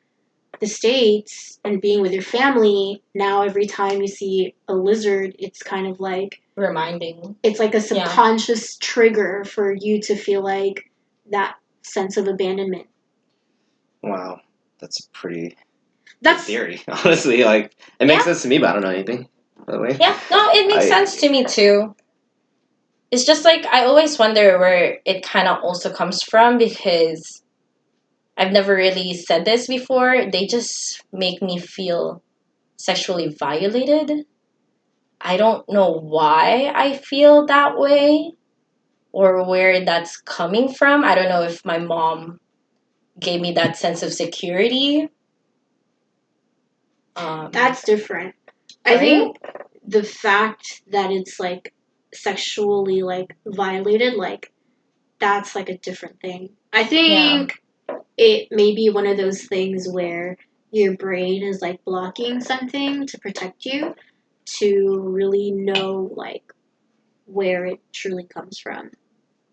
the States and being with your family, now every time you see a lizard, it's kind of like reminding. It's like a subconscious trigger for you to feel like that sense of abandonment. Wow, that's pretty good theory. Honestly, like it makes sense to me, but I don't know anything. By the way. Yeah, no, it makes sense to me too. It's just like I always wonder where it kind of also comes from because I've never really said this before. They just make me feel sexually violated. I don't know why I feel that way or where that's coming from. I don't know if my mom gave me that sense of security. That's different. Right? I think the fact that it's like sexually like violated, like that's like a different thing. I think it may be one of those things where your brain is like blocking something to protect you to really know like where it truly comes from.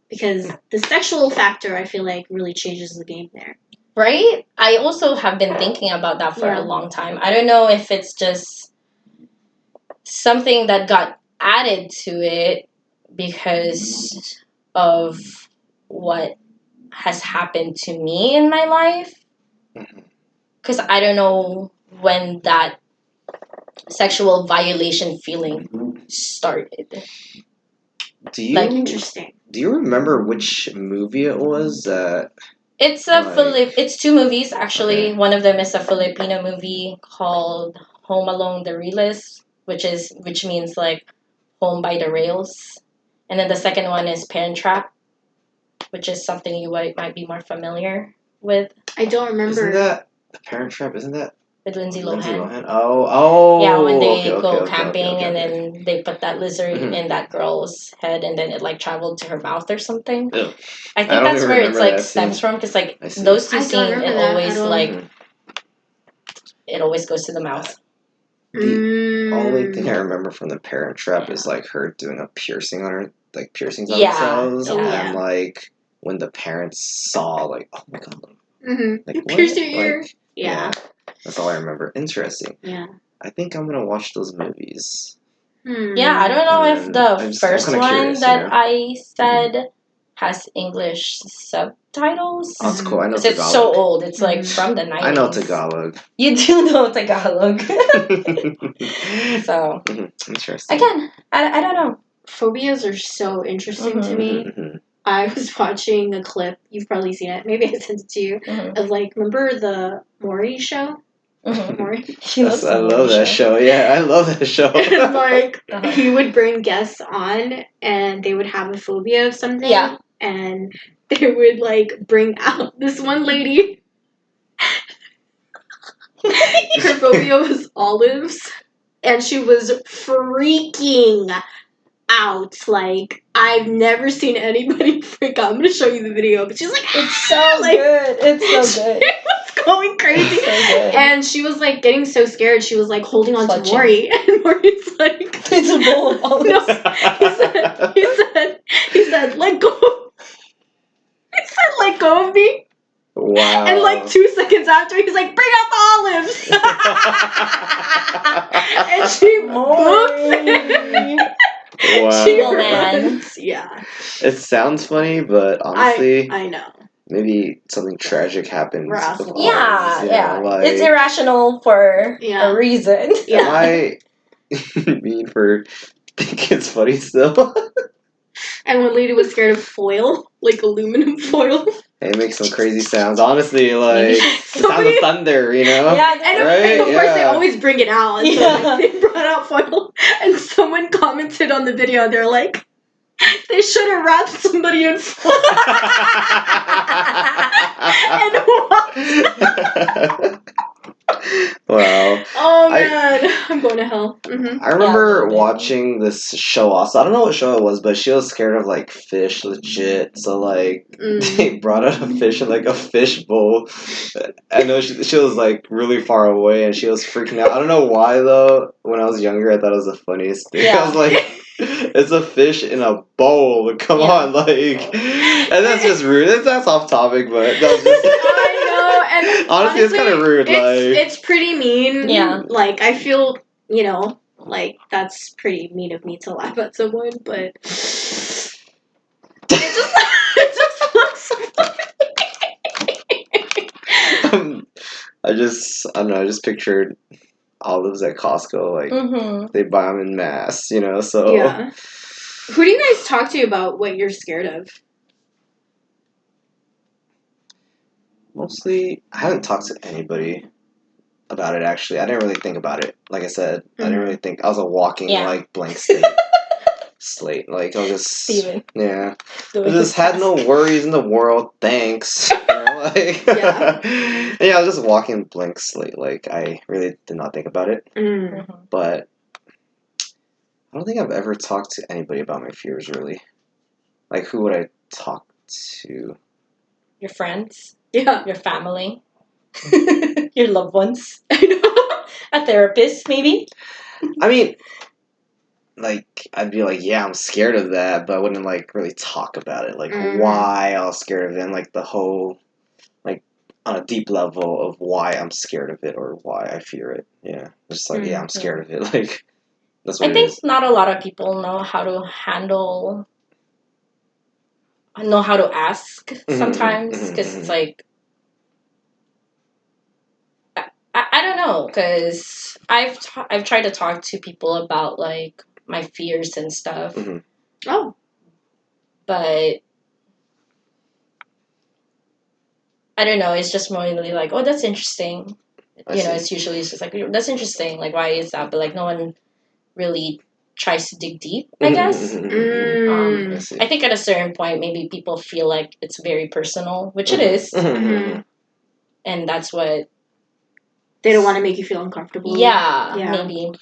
Because the sexual factor, I feel like, really changes the game there. Right? I also have been thinking about that for a long time. I don't know if it's just something that got added to it because of what has happened to me in my life. Because I don't know when that sexual violation feeling started. Interesting. Do you remember which movie it was? It's it's two movies actually. Okay. One of them is a Filipino movie called Home Along the Rails, which means like home by the rails, and then the second one is Parent Trap, which is something you might be more familiar with. I don't remember. Isn't that the Parent Trap? Isn't that with Lindsay Lohan? Oh. Yeah, when they go camping and then they put that lizard in that girl's head and then it like traveled to her mouth or something. Ew. I think that's where it's like stems from because like those two scenes it always like it always goes to the mouth. The only thing I remember from the Parent Trap is like her doing a piercing on her, like piercings on themselves, and like when the parents saw like, oh my god, like pierce your ear. Like, yeah. That's all I remember. Interesting. Yeah. I think I'm gonna watch those movies. Yeah, I don't know if the first one curious, that I said has English subtitles. Oh, that's cool. I know Tagalog. It's so old. It's like from the 90s. I know Tagalog. You do know Tagalog. So interesting. Again, I don't know. Phobias are so interesting to me. I was watching a clip. You've probably seen it. Maybe I sent it to you. Of like, remember the Maury show? Maury? I love that show. Yeah, I love that show. And like, he would bring guests on, and they would have a phobia of something. Yeah. And they would like bring out this one lady. Her phobia was olives, and she was freaking out. Like, I've never seen anybody freak out. I'm gonna show you the video, but she's like, it's so like, good. It's so good. She was going crazy. So good. And she was like getting so scared. She was like holding on to Maury, and Maury's like, it's a bowl of olives. No, he said, let go. He said, let go of me. Wow. And like 2 seconds after, he's like, bring out the olives. And she books. Wow. She runs. Yeah. It sounds funny, but honestly, I know. Maybe something tragic happened. Yeah. Like, it's irrational for a reason. Yeah. Am I mean for thinking it's funny still? And one lady was scared of foil, like aluminum foil. It makes some crazy sounds. Honestly, like the sound of Somebody- thunder, you know? Yeah, And, Right? and of course, they Yeah. always bring it out. And so Yeah. like, they brought out foil, and someone commented on the video, and they're like, they should have wrapped somebody in foil. And what? Wow. Oh man, I'm going to hell. Mm-hmm. I remember little bit. watching this show also. I don't know what show it was, but she was scared of like fish legit. So like they brought out a fish in like a fish bowl. I know she was like really far away and she was freaking out. I don't know why though. When I was younger, I thought it was the funniest thing. Yeah. I was like, it's a fish in a bowl. Come Yeah. on, like, and that's just rude. That's off topic, but that was just. I know, and Honestly, it's kinda rude, It's pretty mean. Yeah. Like I feel, like that's pretty mean of me to laugh at someone, but it just it just looks funny. I don't know. I just pictured olives at Costco, like Mm-hmm. they buy them in mass, you know. So Yeah. Who do you guys talk to about what you're scared of? mostly, I haven't talked to anybody about it. Actually, I didn't really think about it. Like I said, I didn't really think. I was a walking Yeah. like blank slate. Like I was just Steven. yeah. I Doing just his had no best. worries in the world. Thanks. You know, like Yeah. yeah, I was just walking blank slate. Like I really did not think about it. Mm. Mhm. But I don't think I've ever talked to anybody about my fears, really. Like, who would I talk to? Your friends, Yeah. your family, your loved ones, I know. a therapist, maybe. I mean, like, I'd be like, yeah, I'm scared of that, but I wouldn't, like, really talk about it. Like, why I was scared of it, and, like, the whole, like, on a deep level of why I'm scared of it or why I fear it. Yeah. Just like, yeah, I'm scared of it. Like, that's what I it think is. not a lot of people know how to ask sometimes because it's like I don't know because I've tried to talk to people about like my fears and stuff, Mhm. Oh. but I don't know. It's just more really like, oh, that's interesting. I You know, see. it's usually just like that's interesting. Like, why is that? But like, no one really tries to dig deep. I guess. Mm. I see. I think at a certain point, maybe people feel like it's very personal, which it is, Mhm. and that's what. They don't want to make you feel uncomfortable. Yeah, Yeah. maybe.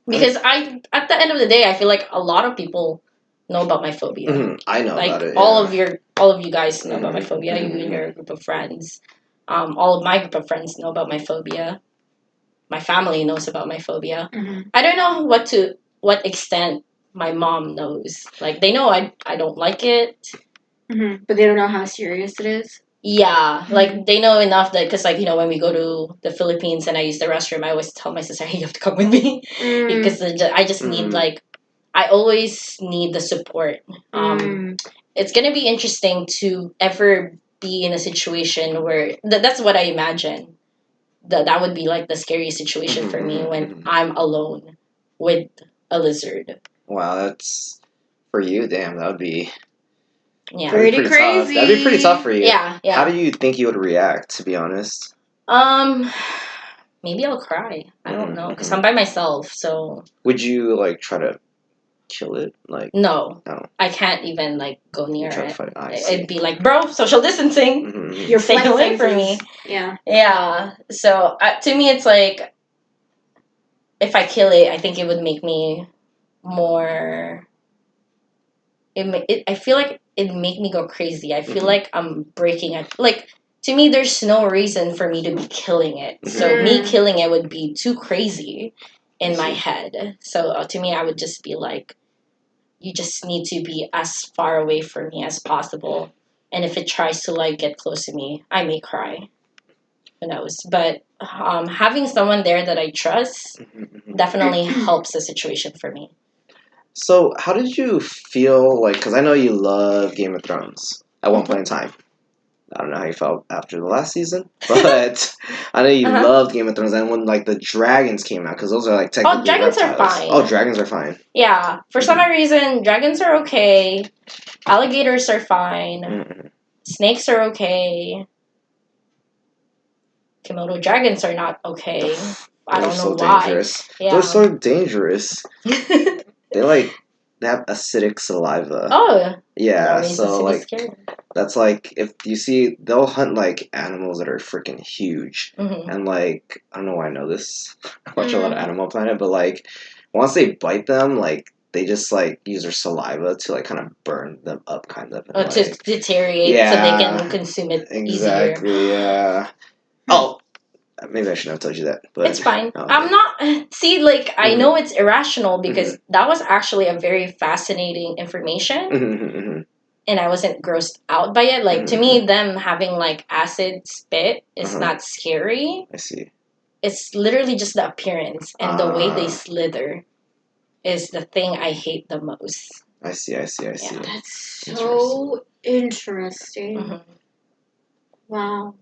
Because at the end of the day, I feel like a lot of people know about my phobia. Mhm. I know Like about it. all yeah. of you guys know about my Mhm. phobia. You and Mhm. your group of friends. All of my group of friends know about my phobia. My family knows about my phobia. Mhm. I don't know what extent my mom knows. Like they know I don't like it. Mhm. But they don't know how serious it is. Yeah, like they know enough that because like when we go to the Philippines and I use the restroom, I always tell my sister, "Hey, you have to come with me," Mm. because I just need like I always need the support. It's gonna be interesting to ever be in a situation where that's what I imagine. That would be like the scary situation for me when I'm alone with a lizard. Wow, that's for you. Damn, that would be Yeah. Pretty tough. crazy. That'd be pretty tough for you. Yeah. How do you think you would react? To be honest. Maybe I'll cry. I don't know because I'm by myself, so. Would you like try to kill it? Like No. No. I can't even like go near try to it. fight. I see. It'd be like, bro, social distancing. Mhm. Your Stay flex away from me. senses. Yeah. Yeah. So to me, it's like if I kill it, I think it would make me more. I feel like it'd make me go crazy. I feel like I'm breaking it. Like to me, there's no reason for me to be killing it. So me killing it would be too crazy in my head. So to me, I would just be like, you just need to be as far away from me as possible. And if it tries to like get close to me, I may cry. Who knows? But having someone there that I trust definitely helps the situation for me. So, how did you feel like? Because I know you love Game of Thrones at one point in time. I don't know how you felt after the last season, but I know you Uh-huh. loved Game of Thrones. And when like the dragons came out, because those are like technically dragons are reptiles. fine. Oh, dragons are fine. Yeah, for some reason, dragons are okay. Alligators are fine. Mm-hmm. Snakes are okay. Komodo dragons are not okay. I don't know so why. Dangerous. Yeah. They're so dangerous. They have acidic saliva. Oh, Yeah, no reason so to be like scared. that's like if you see they'll hunt like animals that are freaking huge. Mm-hmm. And like I don't know why I know this. I watch a lot of Animal Planet, but like once they bite them, like they just like use their saliva to like kind of burn them up, kind of. And, To deteriorate so they can consume it easier. Exactly. Yeah. Oh, maybe I shouldn't have told you that, but It's fine. okay. I'm not. See, like I know it's irrational because that was actually a very fascinating information, and I wasn't grossed out by it. Like to me, them having like acid spit is not scary. I see. It's literally just the appearance and the way they slither is the thing I hate the most. I see. Yeah. That's so interesting. Wow.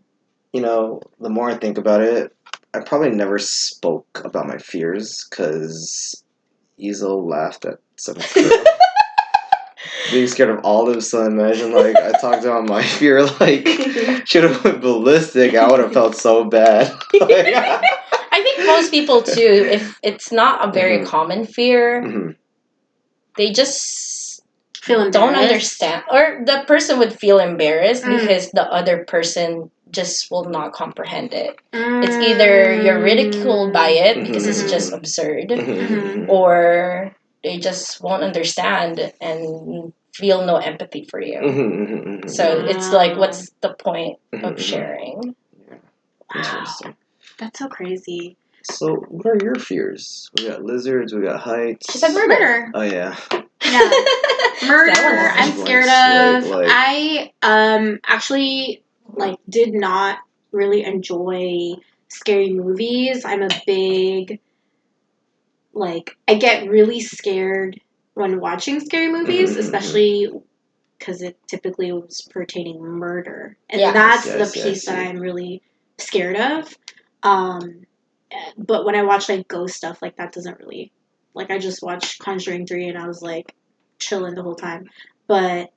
You know, the more I think about it, I probably never spoke about my fears because Easel laughed at seventh grade. Being scared of olives, so imagine like I talked about my fear, like should have went ballistic. I would have felt so bad. I think most people too, if it's not a very common fear, they just don't understand, or the person would feel embarrassed because the other person just will not comprehend it. It's either you're ridiculed by it because it's just absurd, or they just won't understand and feel no empathy for you. So it's like, what's the point of sharing? Interesting. That's so crazy. So, what are your fears? We got lizards, we got heights. She said murder. Oh yeah. Yeah. Murder. I'm scared of. I actually like did not really enjoy scary movies. I'm a big like I get really scared when watching scary movies, especially because it typically was pertaining murder, and that's the piece that I'm really scared of. But when I watch like ghost stuff, like that doesn't really like I just watched Conjuring 3 and I was like chilling the whole time. But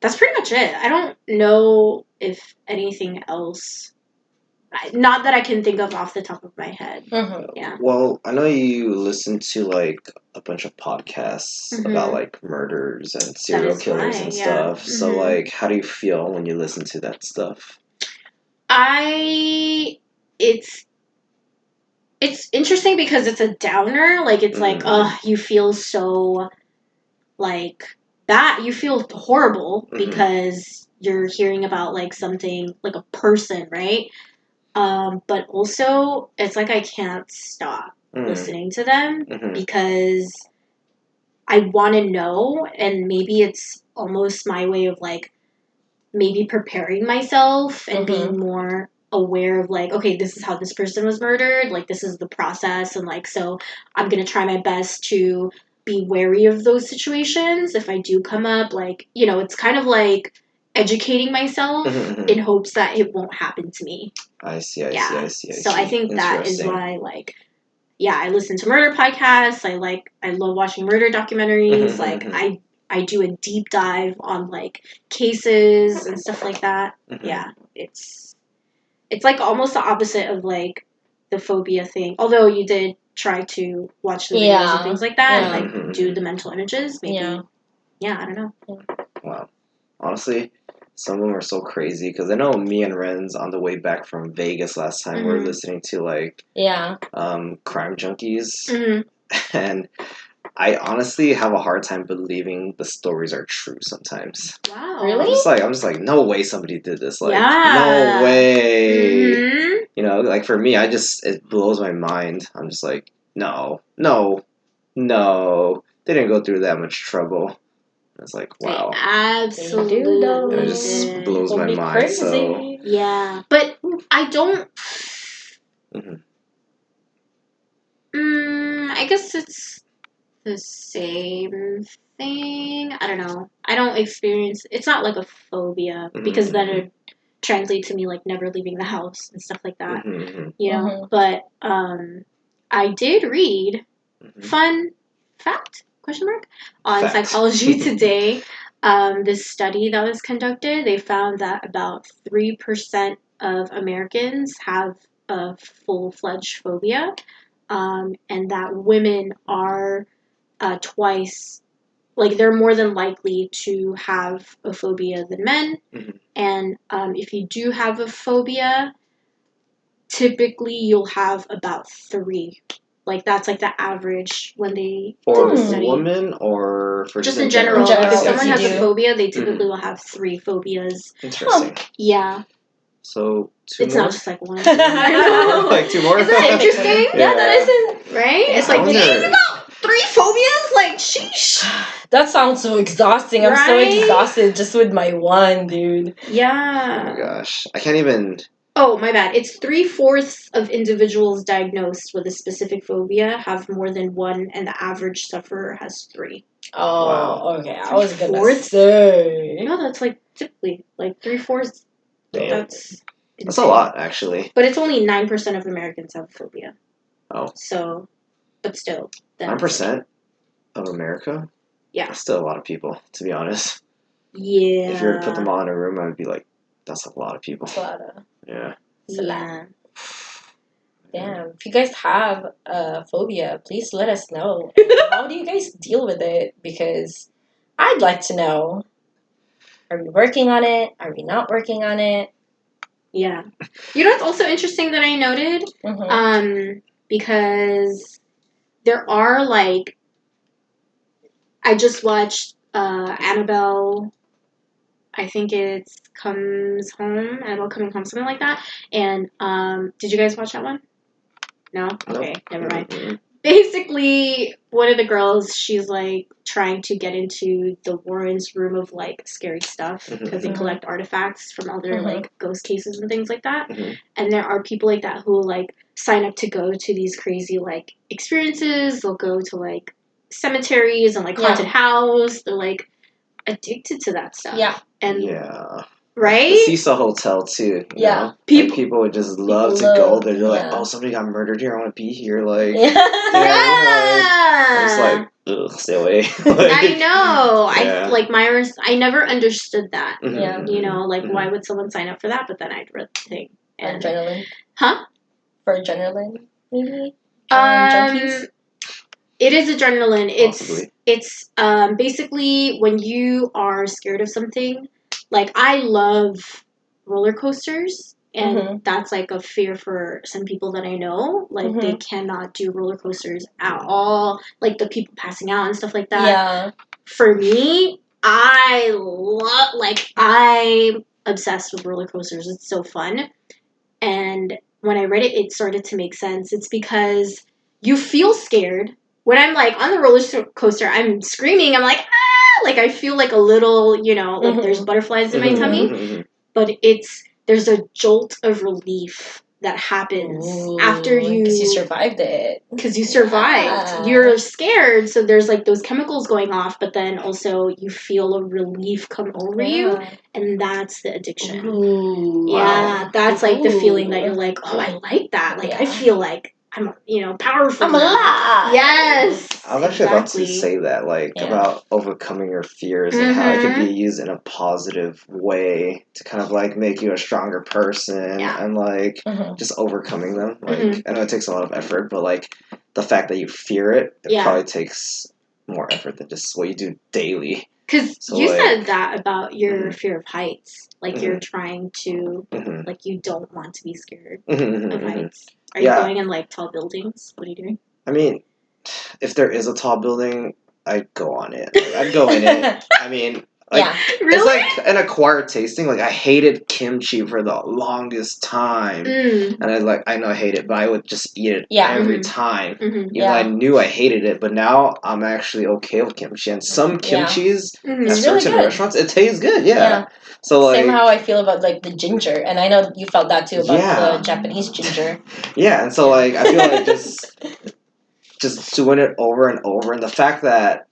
that's pretty much it. I don't know if anything else. Not that I can think of off the top of my head. Yeah. Well, I know you listen to like a bunch of podcasts about like murders and serial killers and stuff. So like, how do you feel when you listen to that stuff? It's interesting because it's a downer. Like it's like, you feel so like that. You feel horrible because you're hearing about like something like a person, right? But also, it's like I can't stop listening to them because I want to know, and maybe it's almost my way of like maybe preparing myself and being more aware of like, okay, this is how this person was murdered, like this is the process, and like so I'm gonna try my best to be wary of those situations if I do come up. Like, you know, it's kind of like educating myself in hopes that it won't happen to me. I see. So I think that is why, like, yeah, I listen to murder podcasts. I love watching murder documentaries. Like, I do a deep dive on like cases and stuff like that. Yeah, it's like almost the opposite of like the phobia thing. Although you did try to watch the videos and things like that, and like do the mental images. Maybe, yeah, I don't know. Wow, honestly, some of them are so crazy because I know me and Renz on the way back from Vegas last time were listening to like crime junkies, and I honestly have a hard time believing the stories are true sometimes. Wow, really? I'm just like, no way somebody did this. Like, no way. You know, like for me, it blows my mind. I'm just like, no, they didn't go through that much trouble. It's like, wow. They absolutely it just blows my mind. Crazy. So yeah, but I don't. I guess it's the same thing. I don't know. I don't experience. It's not like a phobia because then it translates to me like never leaving the house and stuff like that. You know. But I did read fun fact question mark on Fact. Psychology Today. This study that was conducted, they found that about 3% of Americans have a full-fledged phobia, and that women are twice, like they're more than likely to have a phobia than men. And if you do have a phobia, typically you'll have about 3. Like that's like the average when they For did the study. women or for Just in general. In general, If someone if has you a do. phobia, they typically will have 3 phobias. Interesting. Yeah. So 2 It's more? not just like one. Like 2 more? Isn't that interesting? Yeah, that isn't. Right? Yeah, It's like, I wonder- it's about 3 phobias? Like, sheesh. That sounds so exhausting. I'm so Right? exhausted just with my one, dude. Oh Yeah. my gosh. I can't even... Oh, my bad. It's 3/4 of individuals diagnosed with a specific phobia have more than 1, and the average sufferer has 3. Oh, Wow. okay. I was gonna 3/4? say. No, that's like typically like 3/4. Damn. That's That's a insane. lot, actually. But it's only 9% of Americans have a phobia. Oh. So, but still. that's- 9% of America? Yeah. That's still a lot of people, to be honest. Yeah. If you were to put them all in a room, I would be like, that's a lot of people. It's a lot of. Yeah. Yeah. Damn. If you guys have a phobia, please let us know. And how do you guys deal with it? Because I'd like to know. Are we working on it? Are we not working on it? Yeah. You know what's also interesting that I noted? Because there are like, I just watched Annabelle, I think it's Annabelle Coming Home, something like that. And did you guys watch that one? No? Okay, never mind. Mm-hmm. Basically, one of the girls, she's like trying to get into the Warrens' room of like scary stuff because they collect artifacts from all their like ghost cases and things like that. And there are people like that who like sign up to go to these crazy like experiences. They'll go to like cemeteries and like haunted house. They're like addicted to that stuff. Yeah. And Yeah. right? The Cecil Hotel, too. You know? People would just love to go there. They're like, oh, somebody got murdered here. I want to be here. Like, Yeah. I'm just like, ugh, stay away. Like, I know. Yeah. I never understood that. Yeah. You know, like why would someone sign up for that? But then I'd read the thing. And, Adrenaline. huh? For adrenaline, maybe? Junkies? It is adrenaline. Possibly. It's basically when you are scared of something. Like I love roller coasters, and that's like a fear for some people that I know. Like they cannot do roller coasters at all. Like the people passing out and stuff like that. Yeah. For me, I'm obsessed with roller coasters. It's so fun. And when I read it, it started to make sense. It's because you feel scared. When I'm like on the roller coaster, I'm screaming. I'm like, ah! Like I feel like a little, you know, like there's butterflies in my tummy. But there's a jolt of relief that happens after you... Because you survived it. Because you survived. Yeah. You're scared, so there's like those chemicals going off, but then also you feel a relief come over you, and that's the addiction. Ooh. Yeah, that's like the feeling that you're like, oh, I like that. Like, I feel like I'm, powerful. I'm alive. Yes. I was actually about to say that, like, about overcoming your fears and how it could be used in a positive way to kind of, like, make you a stronger person and, like, just overcoming them. Like, I know it takes a lot of effort, but, like, the fact that you fear it, it probably takes more effort than just what you do daily. Because you said that about your fear of heights. Like, you're trying to, like, you don't want to be scared of heights. Are you going in, like, tall buildings? What are you doing? I mean, if there is a tall building, I'd go on it. Like, I'd go in it. I mean, like, Really? It's like an acquired tasting. Like, I hated kimchi for the longest time. And I hate it, but I would just eat it every time. Even though I knew I hated it, but now I'm actually okay with kimchi. And some kimchis at certain restaurants, it tastes good, So, like, same how I feel about, like, the ginger. And I know you felt that, too, about the Japanese ginger. Yeah, and so, like, I feel like just just doing it over and over, and the fact that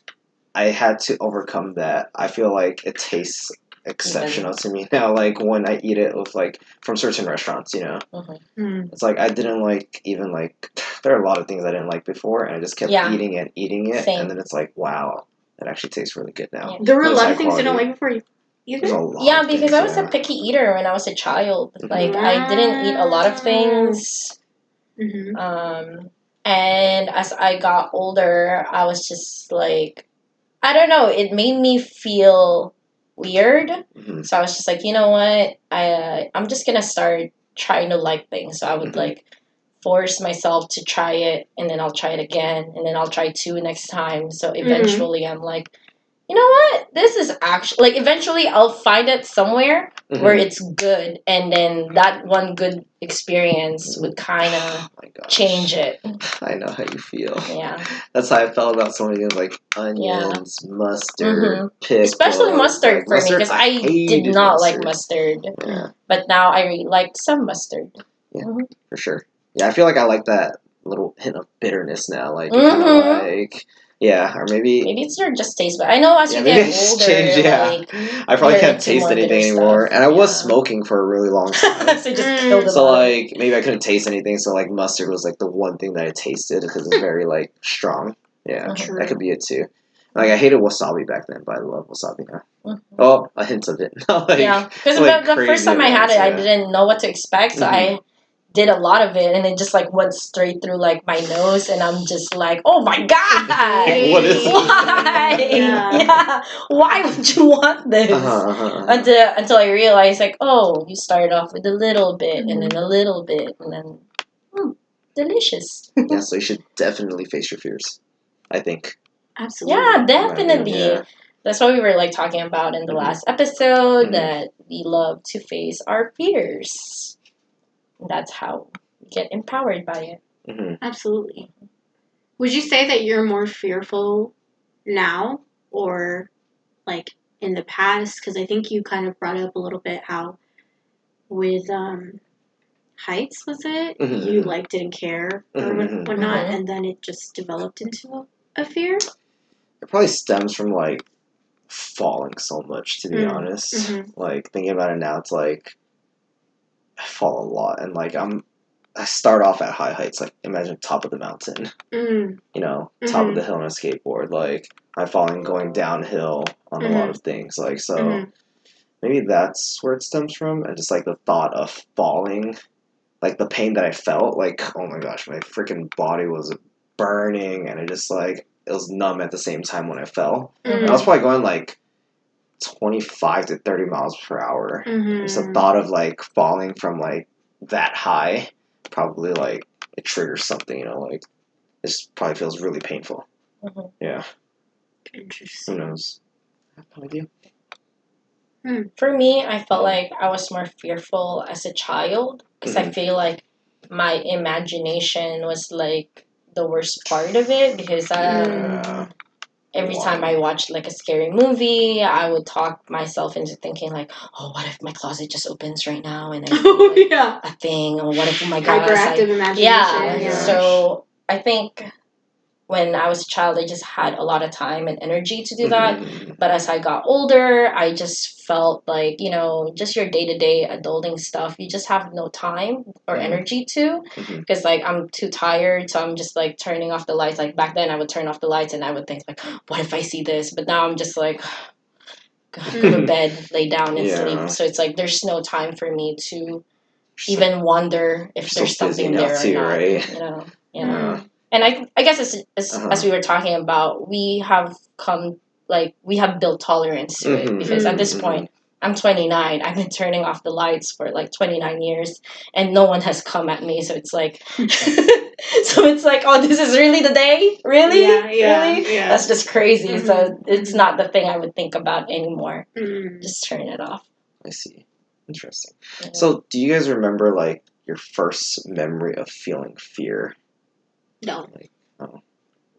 I had to overcome that, I feel like it tastes exceptional to me now. Like when I eat it with like from certain restaurants, it's like I didn't like even like there are a lot of things I didn't like before, and I just kept eating it, Same. and then it's like wow, it actually tastes really good now. There were a It's lot high of things you don't quality. like before you There's a either. lot Yeah, of because things, I was a yeah. picky eater when I was a child. Like I didn't eat a lot of things. And as I got older, I was just like, I don't know, it made me feel weird. Mhm. So I was just like, you know what? I'm just gonna start trying to like things. So I would like force myself to try it, and then I'll try it again, and then I'll try two next time. So eventually I'm like, you know what? This is actually like eventually I'll find it somewhere where it's good, and then that one good experience would kind of change it. I know how you feel. Yeah. That's how I felt about so many things like onions, mustard, pickles. Especially mustard like, for me, because I did not like mustard. Yeah. But now I really liked some mustard. Yeah, for sure. Yeah, I feel like I like that little hint of bitterness now. Like, kind of like, yeah, or maybe it's just taste, but I know as you maybe get it's older, changed, like, I probably you're can't into taste more anything bitter anymore. stuff. And I was smoking for a really long time. So you just killed it. So like maybe I couldn't taste anything. So like mustard was like the one thing that I tasted because it's very like strong. Yeah, that could be it too. Like I hated wasabi back then, but I love wasabi now. Oh, a hint of it. Like, yeah, because like the first time I had it, I didn't know what to expect, so I did a lot of it, and it just like went straight through like my nose, and I'm just like, oh my god, what is why? Yeah, why would you want this? Until I realized like, oh, you started off with a little bit, and then a little bit, and then delicious. Yeah, so you should definitely face your fears, I think. Absolutely. Yeah, definitely. Yeah. That's what we were like talking about in the last episode, that we love to face our fears. That's how we get empowered by it. Absolutely. Would you say that you're more fearful now or like in the past? Because I think you kind of brought up a little bit how with heights, was it? You like didn't care or whatnot, and then it just developed into a fear? It probably stems from like falling so much, to be honest. Like thinking about it now, it's like I fall a lot, and like I start off at high heights. Like imagine top of the mountain, top of the hill on a skateboard. Like I'm falling going downhill on a lot of things. Like so, maybe that's where it stems from, and just like the thought of falling, like the pain that I felt. Like oh my gosh, my freaking body was burning, and it was numb at the same time when I fell. And I was probably going like 25 to 30 miles per hour. Just the thought of like falling from like that high probably like it triggers something, like this probably feels really painful. Yeah. Interesting. Who knows? I have no idea. For me, I felt like I was more fearful as a child because I feel like my imagination was like the worst part of it because every time I watched like a scary movie, I would talk myself into thinking like, oh, what if my closet just opens right now and I see like, a thing, or what if, oh my god, hyperactive imagination. Yeah. So I think when I was a child, I just had a lot of time and energy to do that. But as I got older, I just felt like, just your day-to-day adulting stuff, you just have no time or energy to. Because, like, I'm too tired, so I'm just, like, turning off the lights. Like, back then, I would turn off the lights and I would think, like, what if I see this? But now I'm just, like, go to bed, lay down and sleep. So it's, like, there's no time for me to even wonder if there's something there or not. Right? And I guess as we were talking about, we have built tolerance to it because at this point, I'm 29. I've been turning off the lights for like 29 years, and no one has come at me. So it's like, oh, this is really the day, really, really. Yeah. That's just crazy. So it's not the thing I would think about anymore. Just turn it off. I see. Interesting. Yeah. So, do you guys remember like your first memory of feeling fear? No.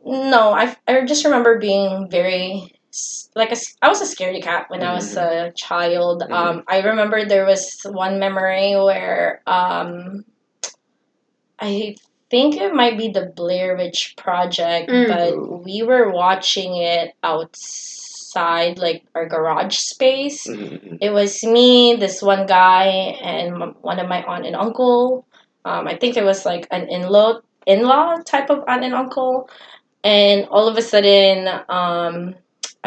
No, I just remember being very I was a scaredy cat when I was a child. I remember there was one memory where I think it might be the Blair Witch Project, Mm. but we were watching it outside, like our garage space. Mhm. It was me, this one guy, and one of my aunt and uncle. I think it was like an in-law type of aunt and uncle. And all of a sudden,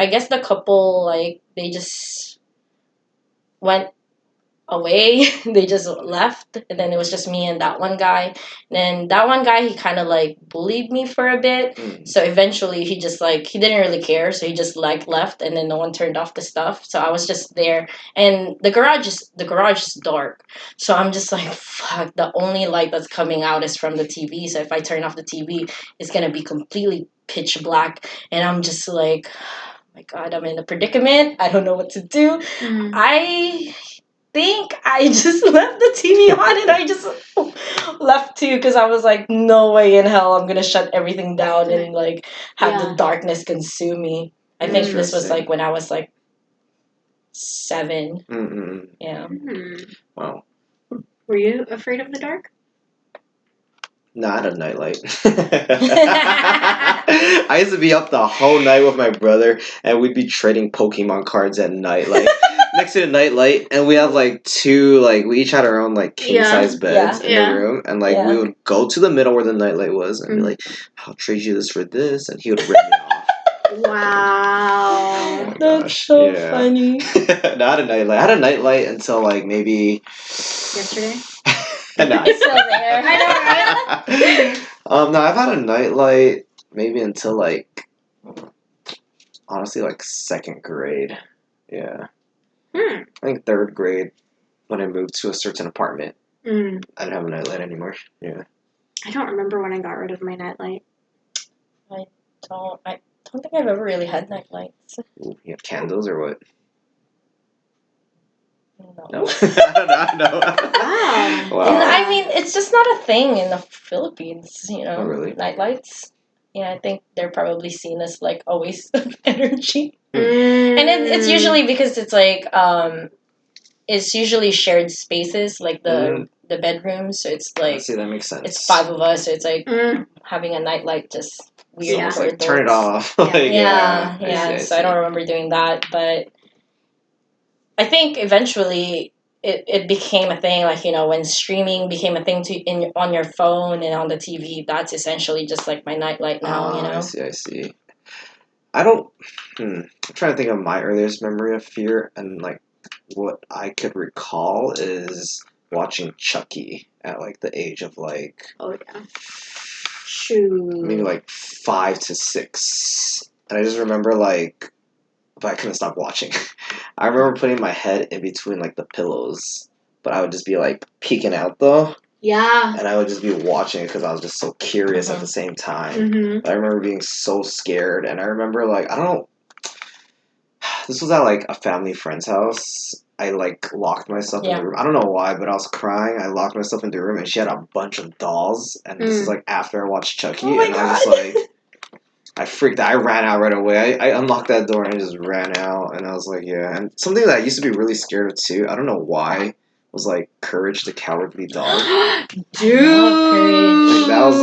I guess the couple, like, they just went away. They just left, and then it was just me and that one guy. And then that one guy, he kind of like bullied me for a bit. Mm. So eventually he just like, he didn't really care, so he just like left, and then no one turned off the stuff. So I was just there, and the garage is dark. So I'm just like, fuck, the only light that's coming out is from the TV. So if I turn off the TV, it's gonna be completely pitch black. And I'm just like, oh my god, I'm in a predicament. I don't know what to do. Mm. I think I just left the TV on, and I just left too, because I was like, no way in hell I'm gonna shut everything down and like have Yeah. the darkness consume me. I think this was Interesting. like when I was like 7. Mm-mm. Yeah. Wow. Were you afraid of the dark? No, I had a nightlight. I used to be up the whole night with my brother, and we'd be trading Pokemon cards at night, like next to the nightlight. And we have like two, like we each had our own like king size beds in Yeah. the room, and like we would go to the middle where the nightlight was, and be like, "I'll trade you this for this," and he would rip me off. Wow. Oh my That's gosh, so yeah. funny. No, I had a nightlight. I had a nightlight until like maybe Yesterday? No. It's still there. I know, right? No, I've had a nightlight maybe until like honestly like second grade. Yeah. I think third grade when I moved to a certain apartment. Mm. I didn't have a nightlight anymore. Yeah. I don't remember when I got rid of my nightlight. I don't think I've ever really had night lights. Ooh, you have candles or what? No. No. I don't know. Wow. And I mean, it's just not a thing in the Philippines, you know. Oh, really? Night lights. Yeah, I think they're probably seen as like a waste of energy. Mm. And it's usually because it's like it's usually shared spaces, like the bedrooms. So it's I like see, that makes sense. it's 5 of us, so it's like Mm. having a nightlight just weird. Yeah. It's for like turn it adults. off. Like, Yeah. I So I don't remember doing that, but I think eventually it became a thing. Like, you know, when streaming became a thing on your phone and on the TV, that's essentially just like my nightlight now. You know. I see. I don't. I'm trying to think of my earliest memory of fear, and like what I could recall is watching Chucky at like the age of like Oh, yeah. Shoot. maybe like 5 to 6, and I just remember like, but I couldn't stop watching. I remember putting my head in between like the pillows, but I would just be like peeking out though, Yeah. and I would just be watching it because I was just so curious at the same time. Mm-hmm. I remember being so scared, and I remember like I don't. This was at like a family friend's house. I like locked myself in the room. I don't know why, but I was crying. I locked myself in the room, and she had a bunch of dolls. And this is like after I watched Chucky, Oh my and I was just like, I freaked out. I ran out right away. I unlocked that door and I just ran out, and I was like, yeah. And something that I used to be really scared of too. I don't know why. Was like Courage the Cowardly Dog. Dude. Like, that was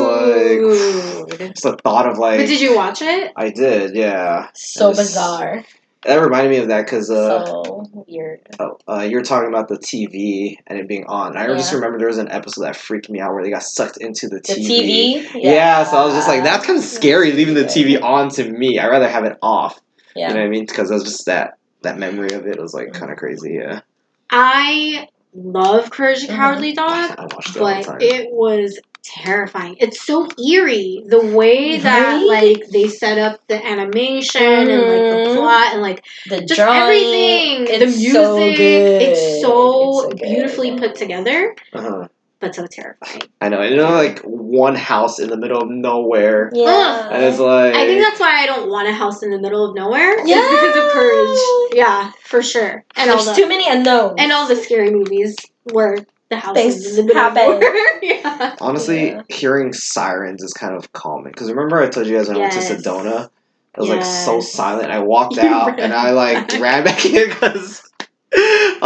like just the thought of like. But did you watch it? I did, yeah. So bizarre. That reminded me of that because so weird. You were talking about the TV and it being on. I just remember there was an episode that freaked me out where they got sucked into the TV. The TV? Yeah, so I was just like, that's kind of scary leaving the TV on to me. I'd rather have it off. Yeah. You know what I mean? Because it was just that memory of it was like kind of crazy, yeah. I love Courage the Cowardly Dog, I watched it all the time. but it was terrifying. It's so eerie. The way that like they set up the animation and like the plot and like the just drawing, everything, the music. So good. It's so good. beautifully put together, Uh-huh. but so terrifying. I know. You know, like one house in the middle of nowhere. Yeah. And it's like. I think that's why I don't want a house in the middle of nowhere. Yeah. Is because of Courage. Yeah, for sure. And there's too many unknowns. And all the scary movies where the house is in the middle of happen. nowhere. Yeah. Honestly, hearing sirens is kind of calming. Because remember I told you guys when I went to Sedona? It was like so silent. I walked out and I like ran back in because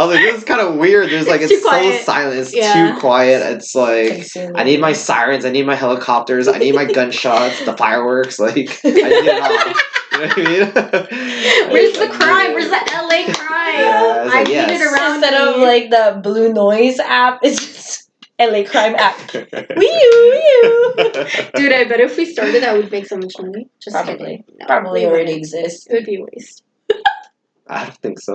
was like, this is kind of weird. There's like, It's it's too so quiet. silent. It's Yeah. too quiet. It's like, Consuming. I need my sirens. I need my helicopters. I need my gunshots, the fireworks. Like, I need it all. You know what I mean? Where's the I crime? need Where's it. the LA crime? Yeah, it's I like, need yes. it around Instead me. of like the Blue Noise app, it's just LA Crime app. Wee Dude, I bet if we started that, we'd make so much money. Just Probably. kidding. No, Probably we already wouldn't. exists. It would be a waste. I don't think so.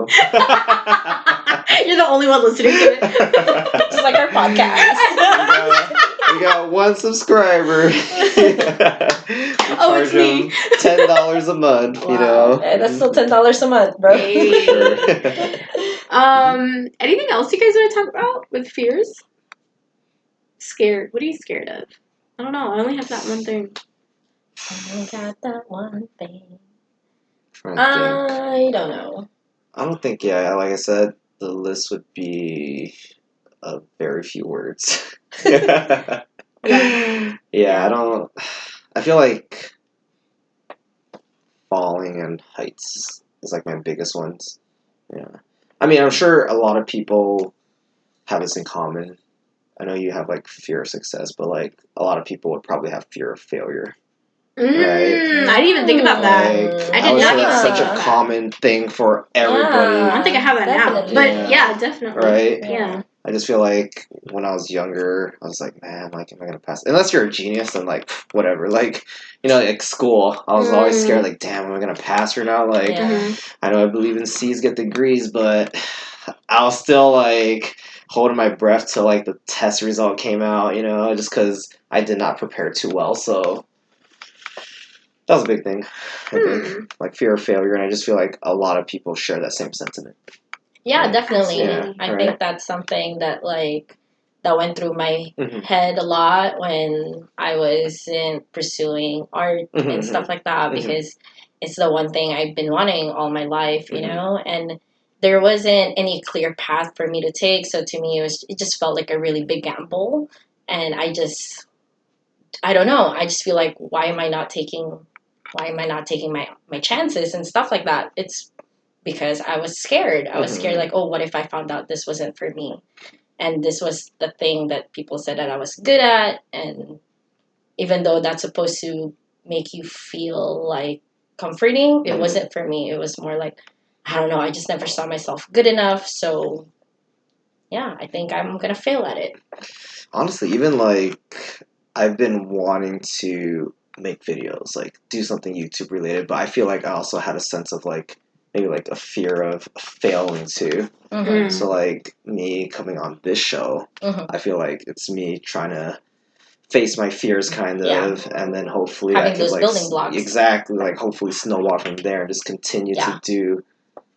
You're the only one listening to it. Just like our podcast. We got one subscriber. Oh, it's me. $10 a month, you know. Hey, that's still $10 a month, bro. Hey. Sure. Anything else you guys want to talk about with fears? Scared. What are you scared of? I don't know. I only have that one thing. I got that one thing. Trying to think. I don't know. I don't think, yeah, like I said, the list would be very few words. Yeah, I don't. I feel like falling and heights is like my biggest ones. Yeah. I mean, I'm sure a lot of people have this in common. I know you have like fear of success, but like a lot of people would probably have fear of failure. Right. I didn't even think about that. Like, I I did would not say that's even such think a about that. common thing for everybody. I don't think I have that Definitely. now. But Yeah. yeah, definitely. Right? Yeah. I just feel like when I was younger, I was like, man, like, am I gonna pass? Unless you're a genius, then like, whatever. Like, you know, like school, I was always scared, like, damn, am I gonna pass or not? Like, Yeah. Mhm. I know I believe in C's get degrees, but I was still like holding my breath till like the test result came out, you know, just because I did not prepare too well. So that was a big thing, I think, like fear of failure, and I just feel like a lot of people share that same sentiment. Yeah, definitely. Yeah, I right. think that's something that like that went through my Mhm. head a lot when I was in pursuing art Mhm, and stuff like that mhm. because it's the one thing I've been wanting all my life, you Mhm. know, and there wasn't any clear path for me to take. So to me, it just felt like a really big gamble, and I don't know. I just feel like why am I not taking my chances and stuff like that? It's because I was scared. I was scared, like, oh, what if I found out this wasn't for me? And this was the thing that people said that I was good at. And even though that's supposed to make you feel like comforting, it wasn't for me. It was more like, I don't know, I just never saw myself good enough. So, yeah, I think I'm going to fail at it. Honestly, even like I've been wanting to make videos, like do something YouTube related, but I feel like I also had a sense of like maybe like a fear of failing too. Mm-hmm. So like me coming on this show, Mm-hmm. I feel like it's me trying to face my fears kind of, Yeah. and then hopefully Having I can those like building blocks. exactly like hopefully snowball from there and just continue Yeah. to do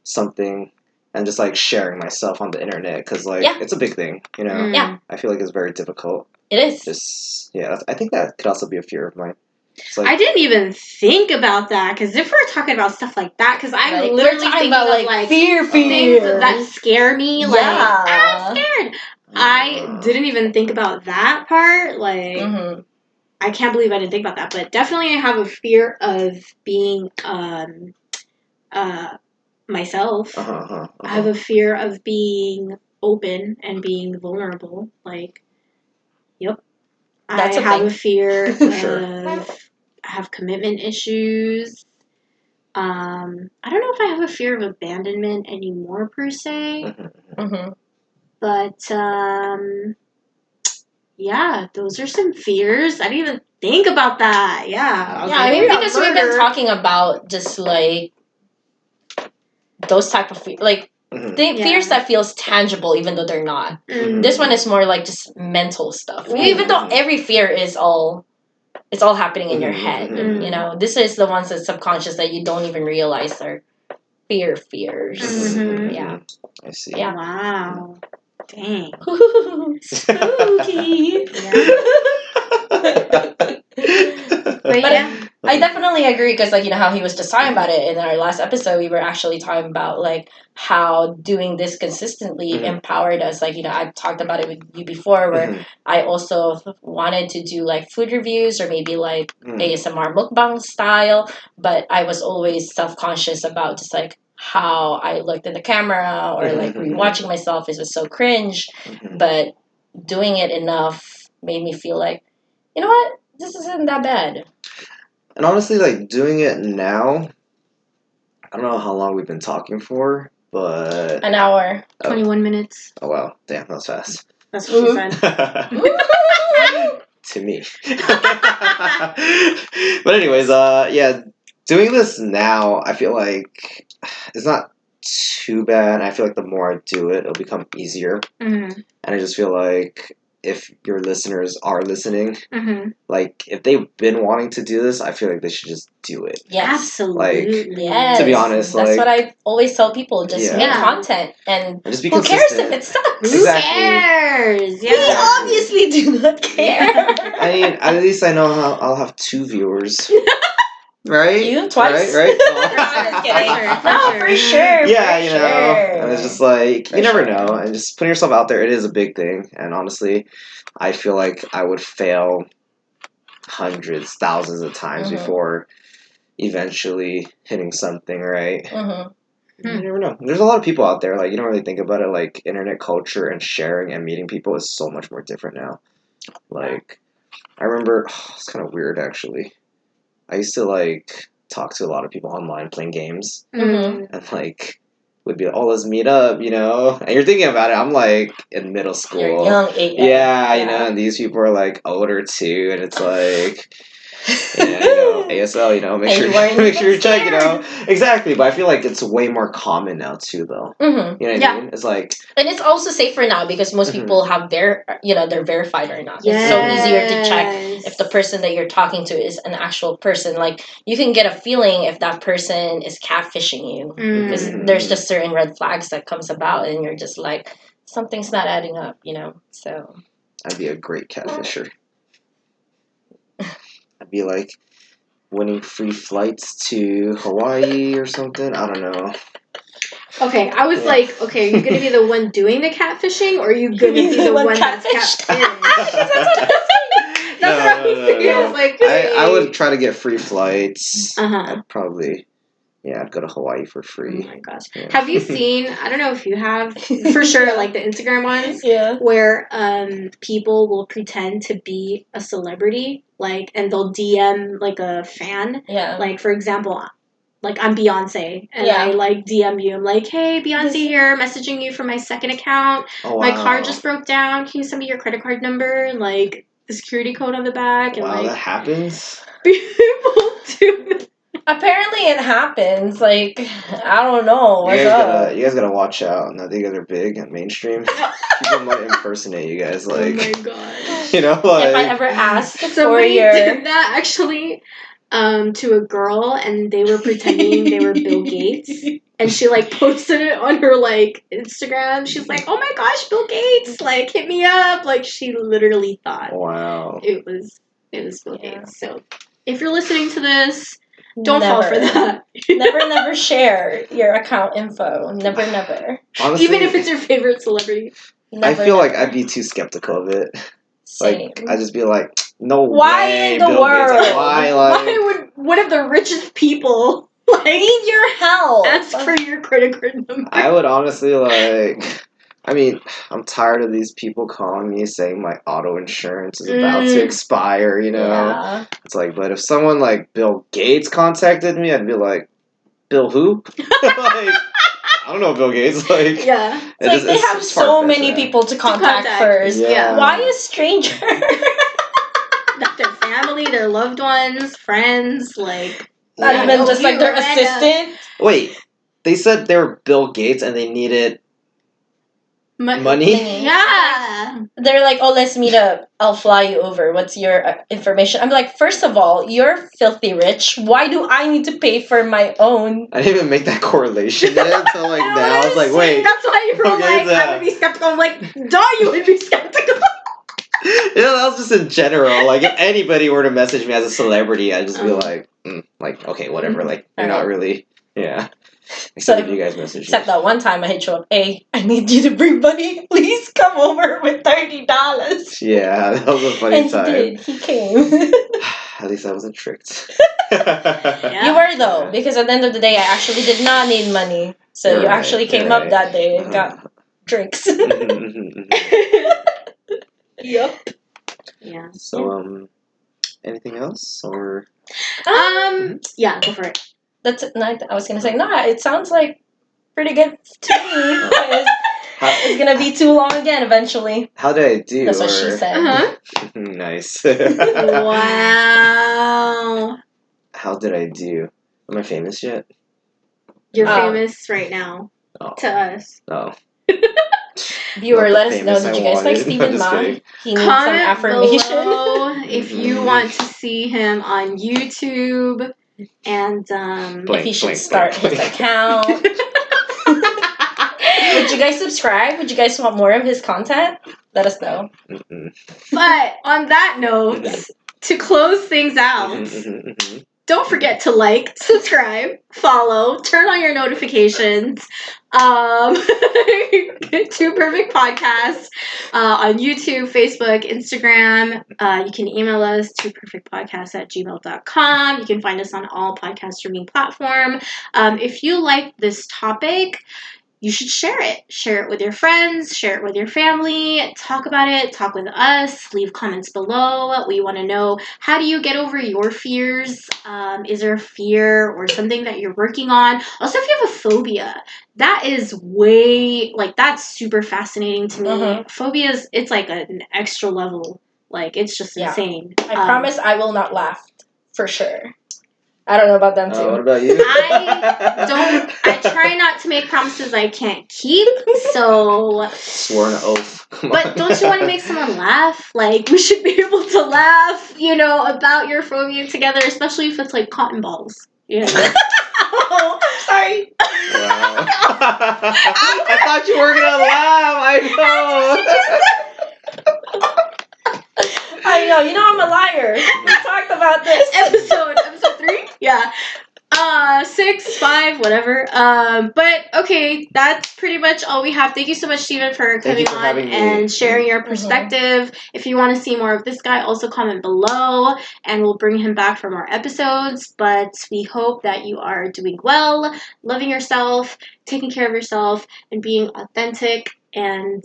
something and just like sharing myself on the internet because like Yeah. it's a big thing, you know. Yeah. I feel like it's very difficult. It is. Just I think that could also be a fear of mine. It's like, I didn't even think about that because if we're talking about stuff like that, because I'm Like, literally we're talking thinking about of like fear. things that scare me. Like I'm scared. I didn't even think about that part. Like Mm-hmm. I can't believe I didn't think about that. But definitely, I have a fear of being myself. I have a fear of being open and being vulnerable. Like, yep. That's I a have thing. a fear Sure. of I have commitment issues. I don't know if I have a fear of abandonment anymore per se, Mm-hmm. but yeah, those are some fears. I didn't even think about that. Yeah, Yeah, I mean, because we've been talking about just like those type of like fears that feels tangible even though they're not. Mm. This one is more like just mental stuff. Even though every fear is all happening in your head. Mhm. You know, this is the ones that's subconscious that you don't even realize are fears. Mhm. Yeah. I see. Yeah. Wow. Dang. Spooky. But yeah. I definitely agree because, like, you know, how he was just talking about it in our last episode, we were actually talking about, like, how doing this consistently empowered us. Like, you know, I've talked about it with you before where I also wanted to do, like, food reviews or maybe, like, ASMR mukbang style, but I was always self-conscious about just, like, how I looked in the camera or like rewatching myself is so cringe. But doing it enough made me feel like, you know what, this isn't that bad. And honestly, like doing it now, I don't know how long we've been talking for, but An hour. 21 minutes. Oh wow, damn, that was fast. That's what she said. To me. But anyways, yeah, doing this now, I feel like it's not too bad. I feel like the more I do it, it'll become easier. Mm-hmm. And I just feel like if your listeners are listening, Mm-hmm. like if they've been wanting to do this, I feel like they should just do it. Yes. Absolutely. Yes. To be honest, that's like, what I always tell people. Just Yeah. make Yeah. content, and just be who cares consistent. if it sucks? Who Exactly. cares? We Yeah. obviously do not care. I mean, at least I know I'll have 2 viewers. Right? You twice? Right? I'm just kidding. For No, sure. for sure. Yeah, for you sure. know, and it's just like, For you never sure. know, and just putting yourself out there, it is a big thing, and honestly, I feel like I would fail hundreds, thousands of times before eventually hitting something, right? Mm-hmm. You never know. There's a lot of people out there, like, you don't really think about it, like, internet culture and sharing and meeting people is so much more different now. Like, I remember, it's kind of weird, actually. I used to, like, talk to a lot of people online playing games. Mm-hmm. And, like, would be like, oh, let's meet up, you know? And you're thinking about it, I'm, like, in middle school. You're young, Yeah, you know, and these people are, like, older, too, and it's, like... Yeah, you know, ASL, you know, make sure you check, you know. Exactly, but I feel like it's way more common now, too, though. Mm-hmm. You know what I mean? It's like... And it's also safer now because most people have they're verified or not. Yes. It's so easier to check if the person that you're talking to is an actual person. Like, you can get a feeling if that person is catfishing you. Because there's just certain red flags that comes about and you're just like, something's not adding up, you know? So... I'd be a great catfisher. I'd be like winning free flights to Hawaii or something. I don't know. Okay, I was like, okay, are you gonna be the one doing the catfishing, or are you gonna be the one that's catfished? That's what I was thinking. I was like, I would try to get free flights. Uh-huh. I'd go to Hawaii for free. Oh my gosh. Yeah. Have you seen, I don't know if you have, for sure, like the Instagram ones, where people will pretend to be a celebrity, like, and they'll DM, like, a fan. Yeah. Like, for example, like, I'm Beyonce, and I, like, DM you. I'm like, hey, Beyonce here, messaging you from my second account. Oh, wow. My car just broke down. Can you send me your credit card number and, like, the security code on the back? And, wow, like, that happens? People do. Apparently it happens. Like, I don't know. What's up? You guys gotta watch out. Now that you guys are big and mainstream, people might impersonate you guys. Like, oh my god. You know, like... If I ever asked for Somebody your... did that, actually, to a girl, and they were pretending they were Bill Gates. And she, like, posted it on her, like, Instagram. She's like, oh my gosh, Bill Gates, like, hit me up. Like, she literally thought wow. it was Bill Gates. So, if you're listening to this, don't fall for that. never share your account info. Never. Honestly, even if it's your favorite celebrity. I feel like I'd be too skeptical of it. Same. Like, I'd just be like, no Why way, in the Bill world? Gates. Why, like... Why would one of the richest people, like, need your help? ask for your credit card number? I would honestly, like... I mean, I'm tired of these people calling me saying my auto insurance is about to expire, you know? Yeah. It's like, but if someone like Bill Gates contacted me, I'd be like, Bill who? Like, I don't know Bill Gates. Like, yeah. It's like they have so many people to contact first. Yeah. Why a stranger? Not their family, their loved ones, friends, like... Not even just like their assistant. Wait, they said they were Bill Gates and they needed... money? Yeah. They're like, oh, let's meet up. I'll fly you over. What's your information? I'm like, first of all, you're filthy rich. Why do I need to pay for my own? I didn't even make that correlation yet until like now. I was like, wait. That's why you were like, I would be skeptical. I'm like, duh, you would be skeptical. You know, that was just in general. Like, if anybody were to message me as a celebrity, I'd just be like, okay, whatever. Like, you're not really, Except if you guys message me. Except that one time I hit you up, hey, I need you to bring money, please. come over with $30. Yeah, that was a funny And time. he did. He came. At least I wasn't tricked. You were though, because at the end of the day, I actually did not need money. So You're you right, actually came you're up right. that day and got drinks. Yup. Yeah. So, anything else or? Yeah, go for it. That's no, I was gonna say no. It sounds like pretty good to me. Because it's gonna be too long again eventually. How did I do? That's what she said. Uh-huh. Nice. Wow. How did I do? Am I famous yet? You're Um, famous right now Oh, to us. no. Viewer, Not the let us know. famous Did I you guys like wanted. Stephen I'm just Ma? kidding. He needs some Comment affirmation. below if you want to see him on YouTube and If he should Blank, start blank, his blank. account. Would you guys subscribe? Would you guys want more of his content? Let us know. Mm-mm. But on that note, to close things out, don't forget to like, subscribe, follow, turn on your notifications. Two Perfect Podcasts on YouTube, Facebook, Instagram. You can email us to perfectpodcast@gmail.com. You can find us on all podcast streaming platforms. If you like this topic, you should share it. Share it with your friends, share it with your family, talk about it, talk with us, leave comments below. We want to know, how do you get over your fears? Is there a fear or something that you're working on? Also, if you have a phobia, that is that's super fascinating to me. Mhm. Phobias, it's like an extra level. Like, it's just Yeah. insane. I promise I will not laugh. For sure. I don't know about them too. What about you? I try not to make promises I can't keep, so... Swore an oath. Come But on. don't you want to make someone laugh? Like, we should be able to laugh, about your phobia together, especially if it's like cotton balls. Oh, I'm sorry. Wow. I thought you were gonna laugh. I I know. You know I'm a liar. We talked about this. episode 3? Yeah. 6, 5, whatever. But okay, that's pretty much all we have. Thank you so much, Steven, for Thank you coming for on having me. and sharing your perspective. If you want to see more of this guy, also comment below and we'll bring him back for more episodes. But we hope that you are doing well, loving yourself, taking care of yourself, and being authentic. And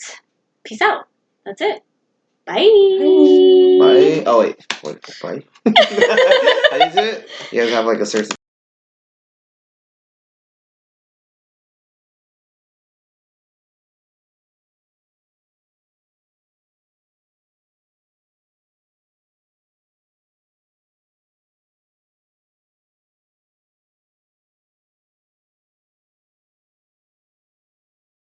peace out. That's it. Bye. Bye. Oh wait. Bye. How do you do it? You guys have like a certain